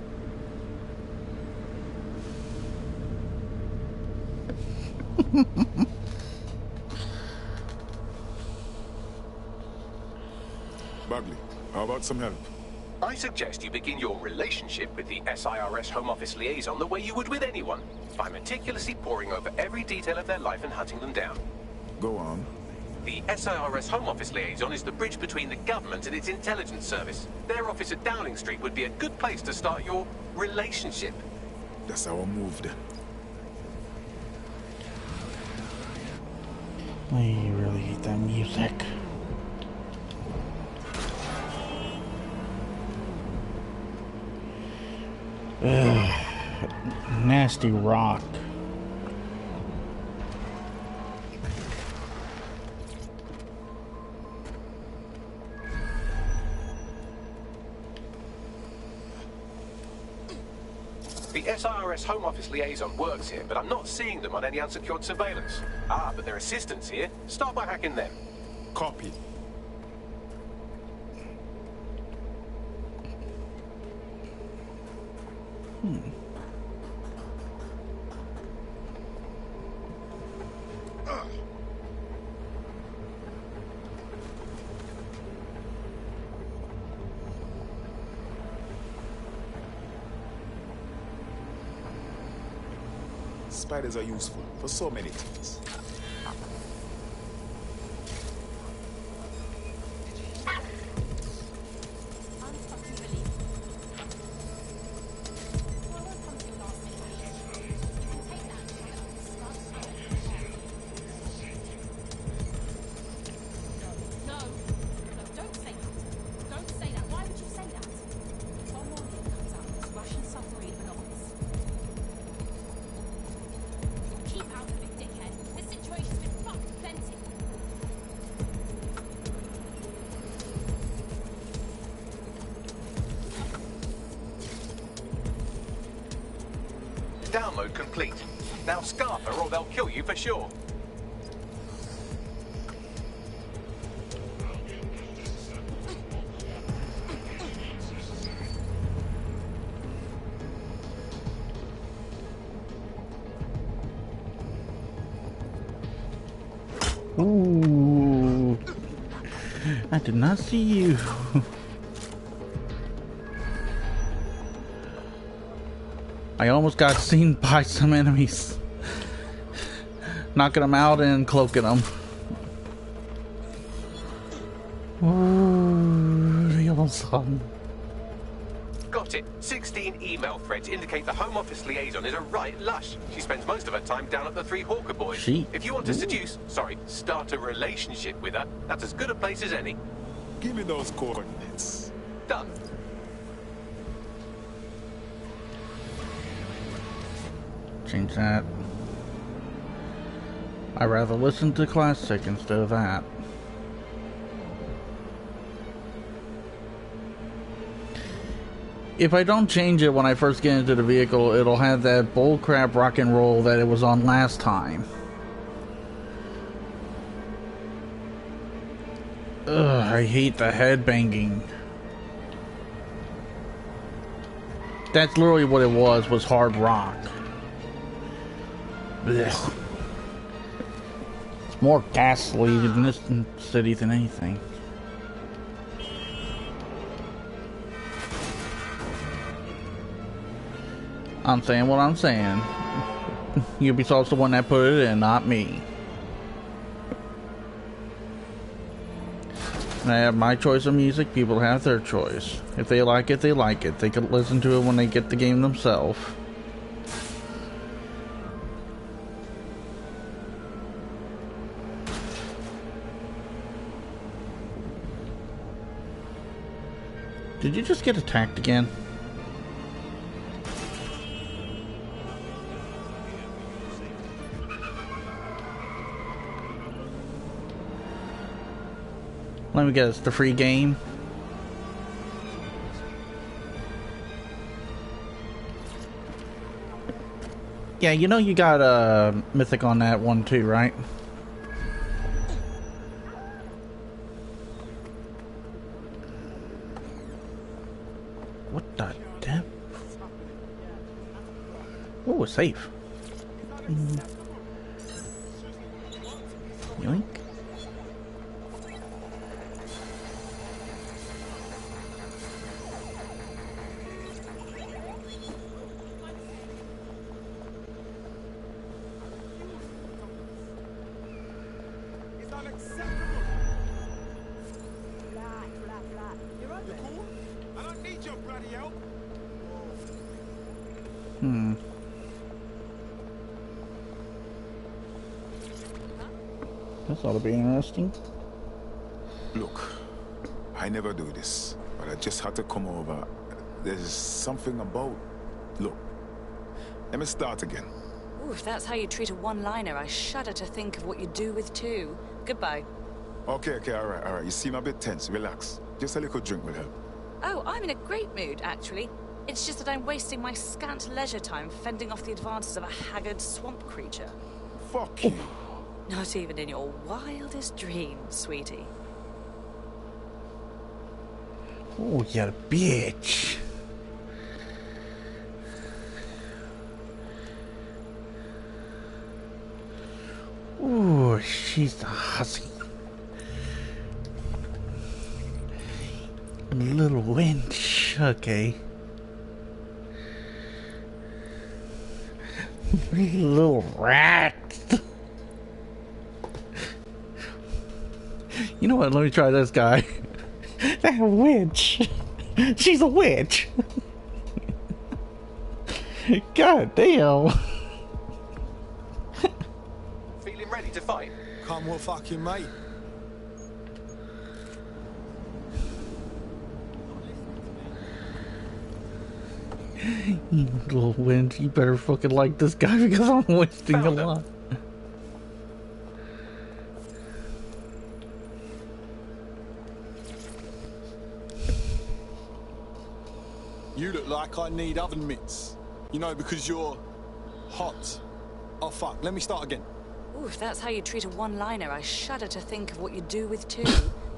Speaker 3: Bagley, how about some help?
Speaker 2: I suggest you begin your relationship with the SIRS Home Office liaison the way you would with anyone, by meticulously poring over every detail of their life and hunting them down.
Speaker 3: Go on.
Speaker 2: The SIRS Home Office liaison is the bridge between the government and its intelligence service. Their office at Downing Street would be a good place to start your relationship.
Speaker 3: That's our move then.
Speaker 1: I really hate that music. Ugh. Nasty rock.
Speaker 2: The SIRS Home Office liaison works here, but I'm not seeing them on any unsecured surveillance. Ah, but their assistants here. Start by hacking them.
Speaker 3: Copy. Spiders are useful for so many things.
Speaker 2: Download complete. Now scarf her or they'll kill you for sure.
Speaker 1: Ooh. I did not see you. I almost got seen by some enemies. Knocking them out and cloaking them. Ooh, son.
Speaker 2: Got it. 16 email threads indicate the Home Office liaison is a right lush. She spends most of her time down at the Three Hawker Boys. If you want to start a relationship with her, that's as good a place as any.
Speaker 3: Give me those coordinates.
Speaker 2: Done.
Speaker 1: Change that. I'd rather listen to classic instead of that. If I don't change it when I first get into the vehicle, it'll have that bullcrap rock and roll that it was on last time. Ugh, I hate the head banging. That's literally what it was hard rock. Ugh. It's more ghastly in this city than anything. I'm saying what I'm saying. Ubisoft's the one that put it in, not me. And I have my choice of music, people have their choice. If they like it, they like it. They can listen to it when they get the game themselves. Did you just get attacked again? Let me guess, the free game? Yeah, you know you got a mythic on that one too, right? What the damn? Oh, it's safe. Yoink. This ought to be interesting.
Speaker 3: Look, I never do this, but I just had to come over. There's something about... Look, let me start again.
Speaker 7: Ooh, if that's how you treat a one-liner, I shudder to think of what you do with two. Goodbye.
Speaker 3: Okay, all right. You seem a bit tense. Relax. Just a little drink will help.
Speaker 7: Oh, I'm in a great mood, actually. It's just that I'm wasting my scant leisure time fending off the advances of a haggard swamp creature.
Speaker 3: Fuck you.
Speaker 7: Not even in your wildest dreams, sweetie.
Speaker 1: Oh, you bitch. Ooh, she's a hussy. A little wench, okay. Little rat. You know what? Let me try this guy. That witch. She's a witch. God damn.
Speaker 2: Feeling ready to fight?
Speaker 10: Come what fucking mate.
Speaker 1: You little wench, you better fucking like this guy because I'm wasting a lot.
Speaker 10: You look like I need oven mitts. You know, because you're hot. Oh fuck, let me start again.
Speaker 7: Ooh, if that's how you treat a one-liner, I shudder to think of what you do with two.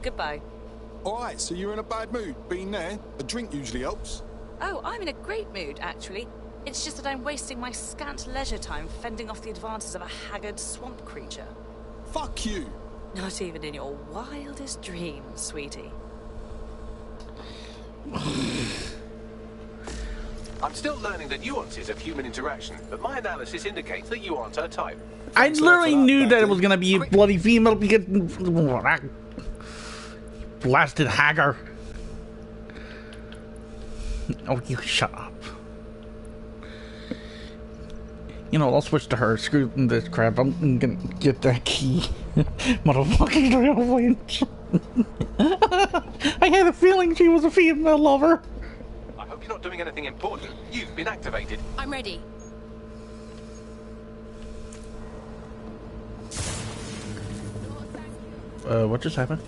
Speaker 7: Goodbye.
Speaker 10: Alright, so you're in a bad mood. Been there. A drink usually helps.
Speaker 7: Oh, I'm in a great mood, actually. It's just that I'm wasting my scant leisure time fending off the advances of a haggard swamp creature.
Speaker 10: Fuck you!
Speaker 7: Not even in your wildest dreams, sweetie.
Speaker 2: I'm still learning the nuances of human interaction, but my analysis indicates that you aren't her type.
Speaker 1: I literally knew that it was gonna be a bloody female because blasted Hagar. Oh, you shut up. You know, I'll switch to her. Screw this crap. I'm gonna get that key. Motherfucking railway. I had a feeling she was a female lover.
Speaker 2: I hope you're not doing anything important. You've been activated.
Speaker 5: I'm ready.
Speaker 1: What just happened?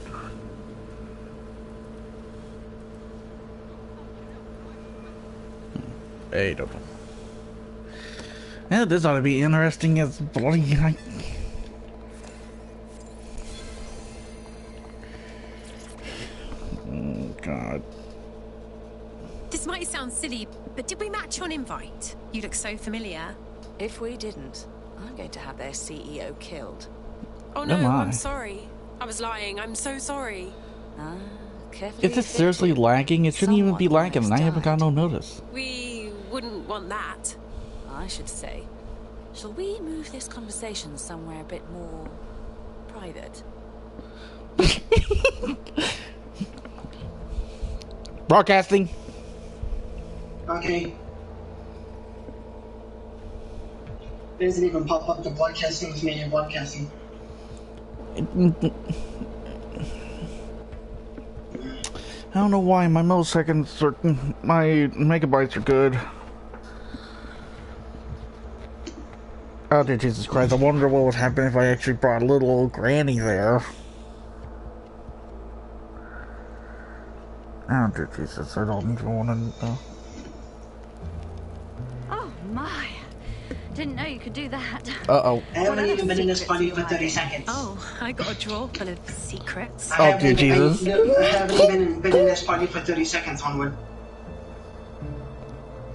Speaker 1: Hey, don't know. Yeah, this ought to be interesting as bloody. Oh, God.
Speaker 18: This might sound silly, but did we match on invite? You look so familiar.
Speaker 7: If we didn't, I'm going to have their CEO killed.
Speaker 18: Oh no,
Speaker 1: Am I?
Speaker 18: I'm sorry. I was lying. I'm so sorry.
Speaker 1: Is this seriously lagging? It shouldn't even be lagging, and I haven't got no notice.
Speaker 18: We wouldn't want that.
Speaker 7: I should say. Shall we move this conversation somewhere a bit more private?
Speaker 1: Broadcasting.
Speaker 20: Okay. It doesn't even pop up the broadcasting with me and broadcasting.
Speaker 1: I don't know why my milliseconds are, my megabytes are good. Oh dear Jesus Christ, I wonder what would happen if I actually brought little old granny there. Oh dear Jesus, I don't even want to know.
Speaker 21: Oh my. Didn't know you could do that.
Speaker 1: Uh-oh.
Speaker 20: I haven't even been in this party for 30 seconds.
Speaker 18: Oh, I got a drawer full of secrets.
Speaker 1: Oh dear Jesus.
Speaker 20: I haven't even been in this party for 30 seconds onward.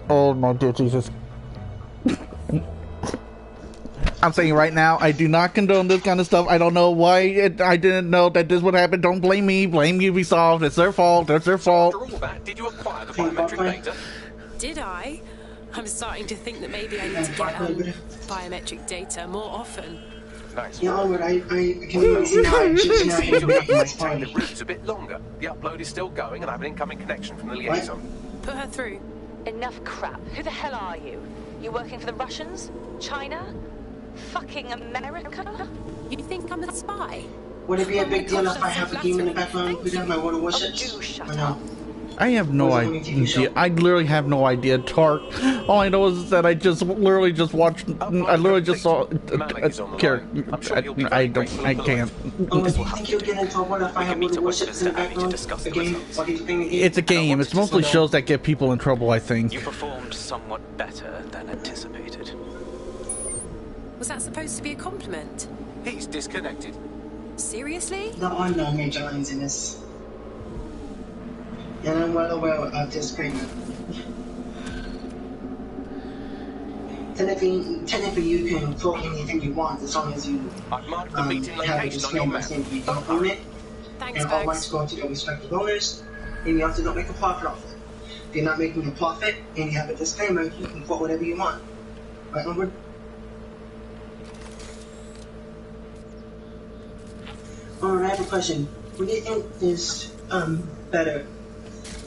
Speaker 1: Oh my dear Jesus. I'm saying right now, I do not condone this kind of stuff. I don't know why I didn't know that this would happen. Don't blame me. Blame Ubisoft. It's their fault. It's their fault.
Speaker 2: After all that, did you acquire the biometric data?
Speaker 18: Did I? I'm starting to think that maybe I need to get biometric data more often.
Speaker 2: Nice.
Speaker 20: Yeah, onward. I can really see now. I'm just now
Speaker 2: You'll
Speaker 20: hitting
Speaker 2: have to
Speaker 20: this
Speaker 2: maintain the
Speaker 20: party.
Speaker 2: routes a bit longer. The upload is still going, and I have an incoming connection from the liaison.
Speaker 18: Put her through.
Speaker 7: Enough crap. Who the hell are you? You working for the Russians? China? Fucking America?
Speaker 18: You think I'm a spy?
Speaker 20: Would it be a big deal if I have a game in the background with my water worships? Or no?
Speaker 1: I have no idea. I literally have no idea. Tark. All I know is that I just literally just watched. I literally just saw. I don't. I can't.
Speaker 20: Do you think you'll get into water if I have water worships in the background? A game? What do you think?
Speaker 1: It's a game. It's mostly shows that get people in trouble, I think.
Speaker 12: You performed somewhat better than anticipated.
Speaker 18: Was that supposed to be a compliment?
Speaker 2: He's disconnected.
Speaker 18: Seriously?
Speaker 20: There are no major lines in this. And I'm well aware of disagreement. Technically you can throw anything you want as long as you
Speaker 2: I've marked the meeting
Speaker 20: have a
Speaker 2: location on your
Speaker 20: disclaimer
Speaker 2: map.
Speaker 20: saying you don't own it.
Speaker 18: Thanks,
Speaker 20: And all rights go to their respective owners, and you also don't make a profit off it. If you're not making a profit and you have a disclaimer, you can quote whatever you want. Right, Onward? Alright, I have a question. What do you think is better?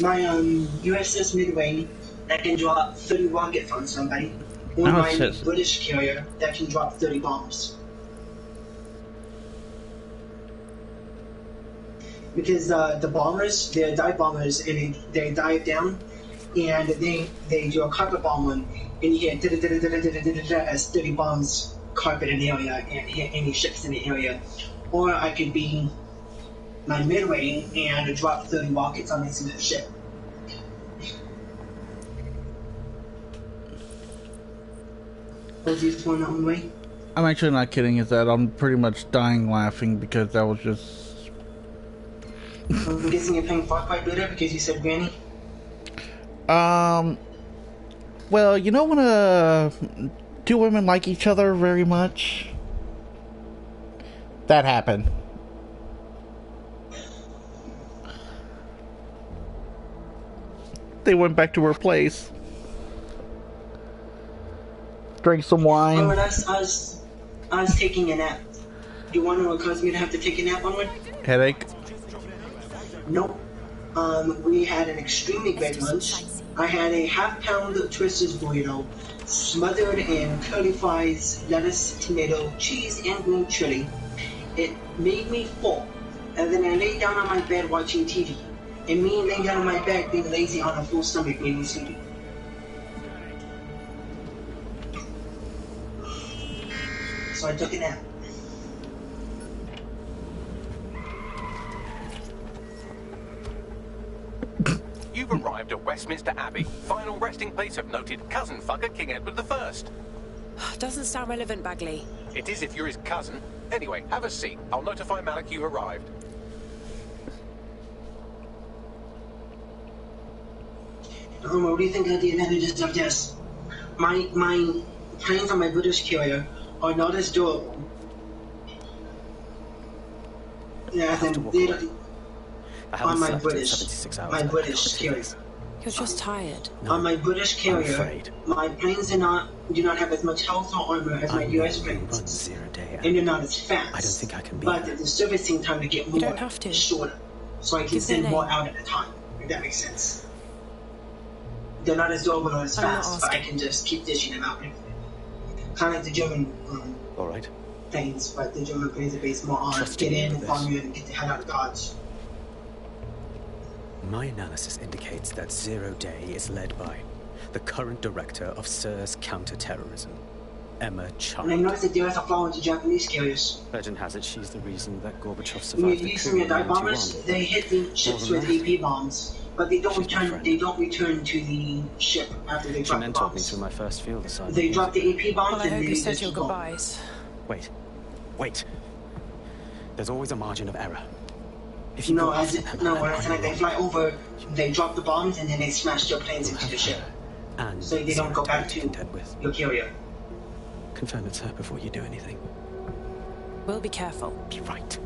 Speaker 20: My USS Midway that can drop 30 rockets on somebody, or my British carrier that can drop 30 bombs? Because the bombers, they're dive bombers, and they dive down, and they do a carpet bomb one, and you hear as 30 bombs carpet an area and hit any ships in the area. Or I could be my Midway and drop 30 rockets on a single ship. Was you one that one way?
Speaker 1: I'm actually not kidding. Is that I'm pretty much dying laughing because that was just.
Speaker 20: I'm guessing you're playing Far Cry better because you said Granny.
Speaker 1: Well, you know when two women like each other very much. That happened. They went back to her place. Drink some wine.
Speaker 20: Onward, I was taking a nap. Do you want to know what caused me to have to take a nap, Onward?
Speaker 1: Headache?
Speaker 20: Nope. We had an extremely great lunch. I had a half-pound Twisted burrito, smothered in curly fries, lettuce, tomato, cheese, and green chili. It made me full, and then I lay down on my bed watching TV. And me laying down on my bed being lazy on a full stomach made me sleepy. So I took a nap.
Speaker 2: You've arrived at Westminster Abbey, final resting place of noted cousin fucker King Edward I.
Speaker 4: Doesn't sound relevant, Bagley.
Speaker 2: It is if you're his cousin. Anyway, have a seat. I'll notify Malik you've arrived.
Speaker 20: What do you think of the advantages of this? My planes on my British carrier are not as durable. Yeah, they don't. On my British carrier.
Speaker 4: You're just tired.
Speaker 20: On my British carrier, my planes do not have as much health or armor as my US planes, and they're not as fast. I don't think I can be. But the servicing time to get more is shorter, so I can send more out at a time. If that makes sense. They're not as durable or as fast, but I can just keep dishing them out. Kind of like the German planes, but the German planes are based more on get in, farm you, and get the hell out of Dodge.
Speaker 12: My analysis indicates that Zero Day is led by the current director of SIR's counter-terrorism, Emma Child.
Speaker 20: And I noticed that there is a flaw with the Japanese carriers.
Speaker 12: Legend has it she's the reason that Gorbachev
Speaker 20: When
Speaker 12: survived
Speaker 20: you're
Speaker 12: the
Speaker 20: using
Speaker 12: coup
Speaker 20: the
Speaker 12: in
Speaker 20: dive
Speaker 12: 91.
Speaker 20: bombers, they hit the ships with AP bombs, but they don't return. They don't return to the ship after they drop the
Speaker 12: She mentored me
Speaker 20: bombs.
Speaker 12: through my first field assignment.
Speaker 20: They drop the AP bombs
Speaker 4: Well, I
Speaker 20: and
Speaker 4: hope
Speaker 20: they
Speaker 4: you said
Speaker 20: just
Speaker 4: your
Speaker 20: go.
Speaker 4: goodbyes.
Speaker 12: Wait. There's always a margin of error. If
Speaker 20: No, when I said like they fly over, they drop the bombs and then they smash their planes into the ship, so they don't go back to your carrier.
Speaker 12: Confirm it's her before you do anything.
Speaker 4: We'll be careful.
Speaker 12: Be right.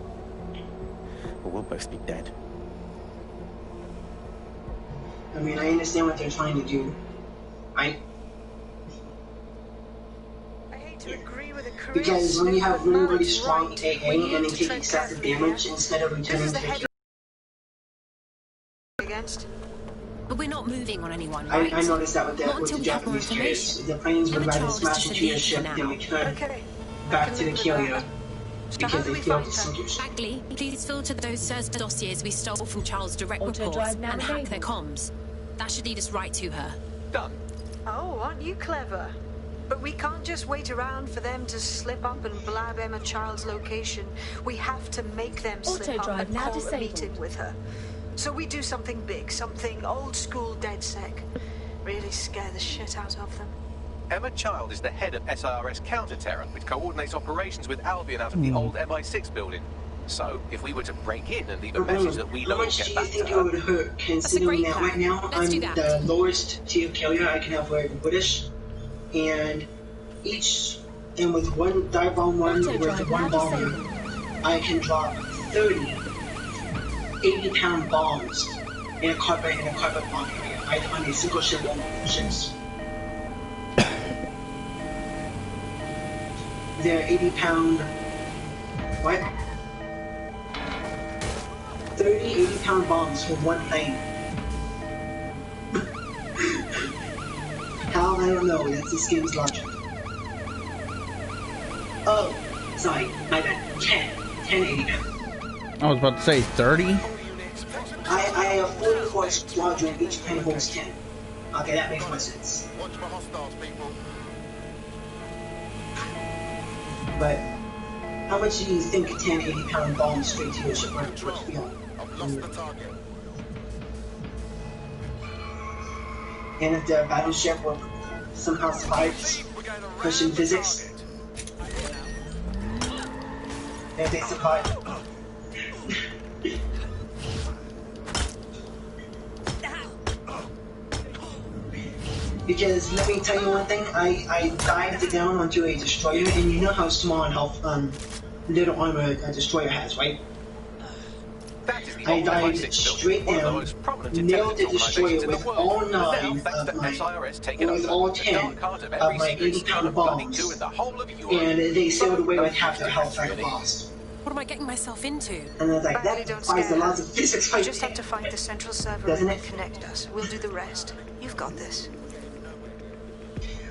Speaker 12: Or we'll both be dead.
Speaker 20: I mean, I understand what they're trying to do. Because when you have really, really strong AA and they take excessive damage instead of returning to the
Speaker 7: Against? But we're not moving on anyone,
Speaker 20: I
Speaker 7: right?
Speaker 20: noticed that with the Japanese carriers. The planes would rather smash into your ship than return back to the carrier because they feel sinkers.
Speaker 7: Bagley, please filter those SIRS dossiers we stole from Charles' direct reports and hack their comms. That should lead us right to her.
Speaker 2: Done.
Speaker 11: Oh, aren't you clever? But we can't just wait around for them to slip up and blab Emma Child's location. We have to make them slip up and call a meeting with her. So we do something big, something old school DedSec. Really scare the shit out of them.
Speaker 2: Emma Child is the head of SIRS counter-terror, which coordinates operations with Albion out of the old MI6 building. So, if we were to break in and leave a message that we know will get back to her...
Speaker 20: How much do you think it would hurt, considering that right now I'm the lowest tier carrier I can have wearing British, and with one dive bomb one, with one bomber, I can drop 30 80-pound bombs in a carpet bomb area, on a single ship on ships. They're 80-pound... What? 30 80-pound bombs for one plane. How? I don't know. That's this game's logic. Oh, sorry. My bad. 10 80-pound.
Speaker 1: I was about to say 30?
Speaker 20: I have 44 squadron, each plane holds 10. Okay, that makes more sense.
Speaker 6: Watch for hostiles, people.
Speaker 20: But how much do you think 10 80-pound bombs straight to your ship would feel?
Speaker 6: I've lost the target.
Speaker 20: And if the battleship were somehow survives Christian physics, if they survive. Because let me tell you one thing, I dived down onto a destroyer, and you know how small and how little armor a destroyer has, right?
Speaker 2: That is the
Speaker 20: I
Speaker 2: old
Speaker 20: dived
Speaker 2: MI6
Speaker 20: straight
Speaker 2: building, one of the
Speaker 20: down,
Speaker 2: most prominent
Speaker 20: nailed the
Speaker 2: intelligence
Speaker 20: destroyer
Speaker 2: organizations in
Speaker 20: with
Speaker 2: the world.
Speaker 20: all
Speaker 2: And now,
Speaker 20: 9
Speaker 2: thanks
Speaker 20: of
Speaker 2: to
Speaker 20: my,
Speaker 2: SIRS taking
Speaker 20: or with
Speaker 2: over,
Speaker 20: all
Speaker 2: the
Speaker 20: 10
Speaker 2: dark heart of
Speaker 20: of
Speaker 2: every
Speaker 20: my
Speaker 2: secret scheme
Speaker 20: 80-pound
Speaker 2: and bloody coup
Speaker 20: bombs,
Speaker 2: in the whole of Europe.
Speaker 20: and they sailed
Speaker 2: So,
Speaker 20: away
Speaker 2: no
Speaker 20: with half
Speaker 2: use
Speaker 20: their
Speaker 2: to
Speaker 20: health
Speaker 2: guess,
Speaker 20: like
Speaker 2: really.
Speaker 20: lost.
Speaker 4: What am I getting myself into?
Speaker 20: And I was like,
Speaker 11: Bagley,
Speaker 20: that
Speaker 11: don't
Speaker 20: defies the
Speaker 11: scare
Speaker 20: laws
Speaker 11: her.
Speaker 20: of physics
Speaker 11: You
Speaker 20: right
Speaker 11: just
Speaker 20: there.
Speaker 11: have to find the central server
Speaker 20: Doesn't
Speaker 11: room
Speaker 20: it?
Speaker 11: and connect us. We'll do the rest. You've got this.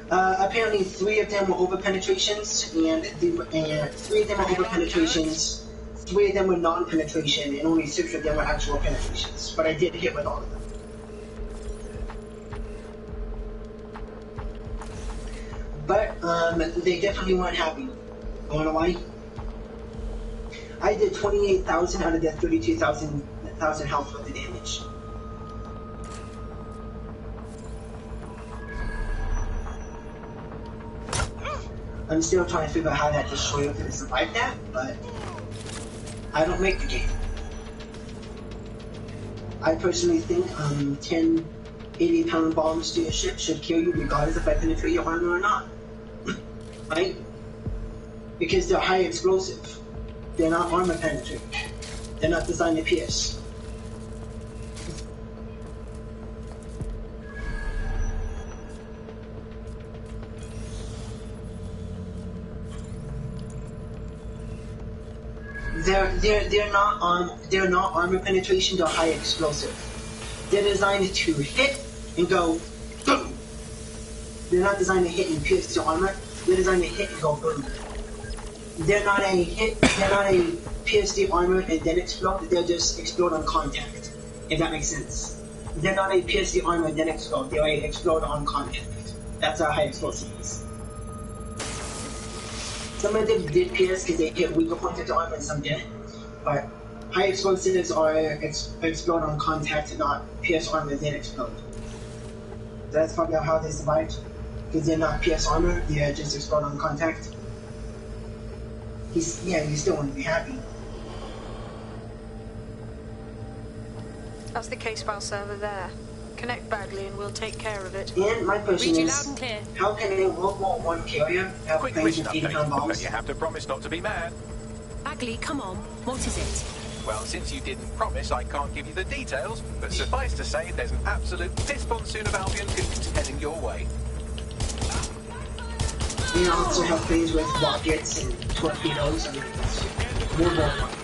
Speaker 20: Apparently 3 of them were over penetrations, and 3 of them were over penetrations, 3 of them were non-penetration, and only 6 of them were actual penetrations. But I did hit with all of them. But they definitely weren't happy. You wanna know why? I did 28,000 out of their 32,000 health with the damage. I'm still trying to figure out how that destroyer could have survived that, but I don't make the game. I personally think 10 80-pound bombs to your ship should kill you regardless if I penetrate your armor or not. Right? Because they're high explosive. They're not armor penetrating. They're not designed to pierce. They're not armor penetration, they're high explosive. They're designed to hit and go boom. They're not designed to hit and pierce your armor, they're designed to hit and go boom. They're not a pierce the armor and then explode, they'll just explode on contact. If that makes sense. They're not a pierce the armor and then explode, they're a explode on contact. That's how high explosive is. Some of them did pierce because they hit weaker points of the armor and some didn't. But high explosives are explode on contact, not pierce armor then explode. That's probably how they survived. Because they're not pierce armor, they're just explode on contact. You still want to be happy.
Speaker 11: That's the case file server there. Connect Bagley and we'll take care of it.
Speaker 20: And my question
Speaker 11: Read you
Speaker 20: is,
Speaker 11: loud and clear.
Speaker 20: how can a World War I carrier have
Speaker 2: Quick
Speaker 20: planes
Speaker 2: mission
Speaker 20: with 80-pound
Speaker 2: update,
Speaker 20: bombs?
Speaker 2: but you have to promise not to be mad.
Speaker 4: Bagley, come on. What is it?
Speaker 2: Well, since you didn't promise, I can't give you the details, but suffice to say, there's an absolute piss monsoon of Albion goons heading your way.
Speaker 20: We also have planes with rockets and torpedoes and World War I.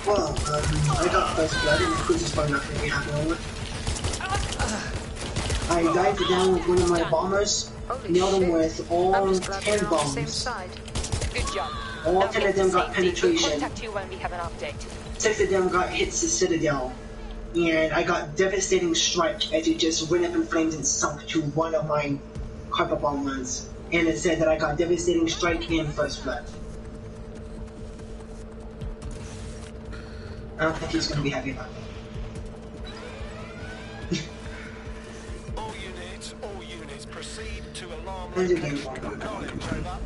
Speaker 20: Well, I got first blood and the cruise is probably not going to be happening with. I dived down with one of my bombers, nailed him with all 10 bombs.
Speaker 18: Good job.
Speaker 20: All
Speaker 18: Now
Speaker 20: 10
Speaker 18: get
Speaker 20: of them
Speaker 18: to
Speaker 20: got
Speaker 18: safety. We'll
Speaker 20: penetration.
Speaker 18: contact you when we have an update.
Speaker 20: 6 of them got hits to Citadel. And I got devastating strike as it just went up in flames and sunk to one of my carpet bomb runs. And it said that I got devastating strike and first blood. I don't think he's going to be happy about that.
Speaker 10: All units, proceed to alarm
Speaker 20: There's a
Speaker 10: location.
Speaker 20: game going on.
Speaker 10: Carnage, over.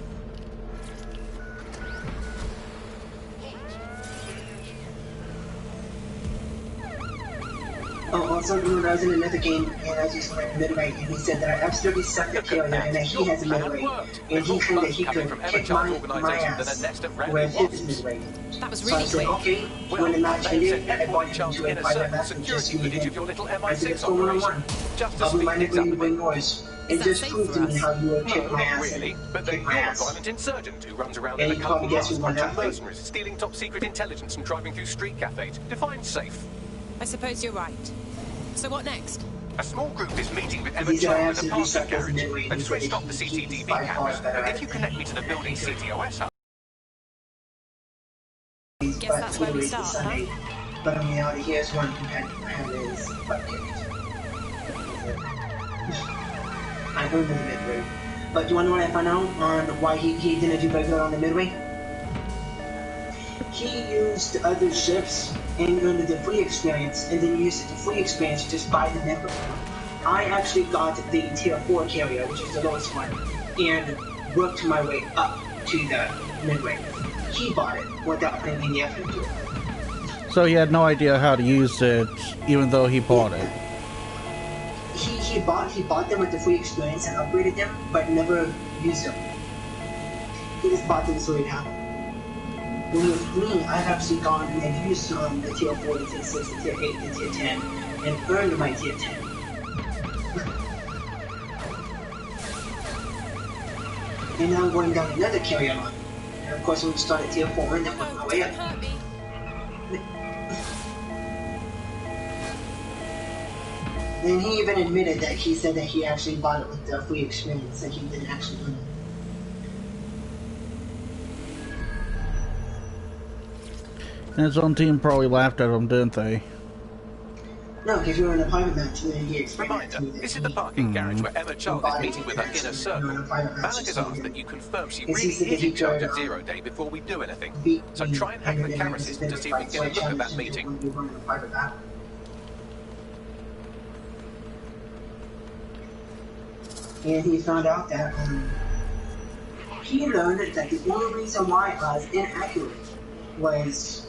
Speaker 20: Oh, also, you know, I was in another game, and I was using my mid-range, and he said that I absolutely sucked at carrier, and that he has a mid-range, and he claimed that he could kick my ass with his mid-range.
Speaker 4: That was
Speaker 20: So
Speaker 4: really
Speaker 20: I said,
Speaker 4: quick.
Speaker 20: okay, when the match ended, I bought him to a private match and just we did. I said, let's go one-on-one. I'll be my mid-range, you bring yours. And just prove to me how you will kick my ass
Speaker 2: Really, but
Speaker 20: kick
Speaker 2: you're
Speaker 20: my
Speaker 2: a
Speaker 20: ass.
Speaker 2: violent insurgent who runs around
Speaker 20: And
Speaker 2: in a
Speaker 20: you
Speaker 2: couple
Speaker 20: probably
Speaker 2: of
Speaker 20: guess who won
Speaker 2: bunch of
Speaker 20: that fight.
Speaker 2: mercenaries, stealing top secret intelligence and driving through street cafes. Define safe.
Speaker 4: I suppose you're right. So what next?
Speaker 2: A small group is meeting with Emma
Speaker 20: He said I
Speaker 2: Chan in the
Speaker 20: absolutely
Speaker 2: parking
Speaker 20: sucked as
Speaker 2: garage.
Speaker 20: mid-range.
Speaker 2: They've
Speaker 20: He said
Speaker 2: switched off the
Speaker 20: he's
Speaker 2: CCTV
Speaker 20: by far
Speaker 2: cameras,
Speaker 20: better
Speaker 2: but
Speaker 20: at
Speaker 2: if you
Speaker 20: it
Speaker 2: connect
Speaker 20: than
Speaker 2: me to the building CTOS hub,
Speaker 4: Guess that's where we start, huh?
Speaker 20: But in reality, here's one who had his butt kicked. I earned the midway. But you wanna know what I found out on why he didn't do very good on the midway? he used other ships and earned the free experience, and then used the free experience to just buy the network. I actually got the tier 4 carrier, which is the lowest one, and worked my way up to the midway. He bought it without putting any effort into it.
Speaker 1: So he had no idea how to use it, even though he bought it.
Speaker 20: He bought them with the free experience and upgraded them, but never used them. He just bought them so he'd have them. When with me, I've actually gone and used the tier 4, the tier 6, the tier 8, the tier 10, and earned my tier 10. And now I'm going down another carrier line. And of course, when we start at tier 4, and then work my way up. And he even admitted that he said that he actually bought it with the free experience, that he didn't actually win it.
Speaker 1: And his own team probably laughed at him, didn't they?
Speaker 20: No, because you were in a private match, and then he explained
Speaker 2: Reminder,
Speaker 20: to me that
Speaker 2: this is the parking garage where Emma Child is meeting with her inner circle. Malik has asked that you confirm she really is in charge of Zero Day before we do anything. So try and hack the camera system to see if we can get a look at that meeting.
Speaker 20: And he found out that he learned that the only reason why I was inaccurate was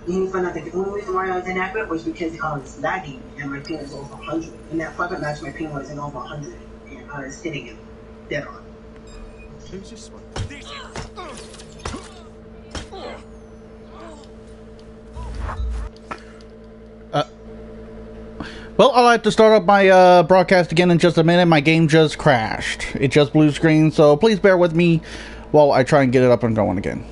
Speaker 20: he found out that the only reason why I was inaccurate was because I was lagging and my ping was over 100. In that private match, my ping wasn't over 100, and I was hitting him dead on.
Speaker 17: Who's this one?
Speaker 1: Well, I'll have to start up my broadcast again in just a minute. My game just crashed. It just blue screen, so please bear with me while I try and get it up and going again.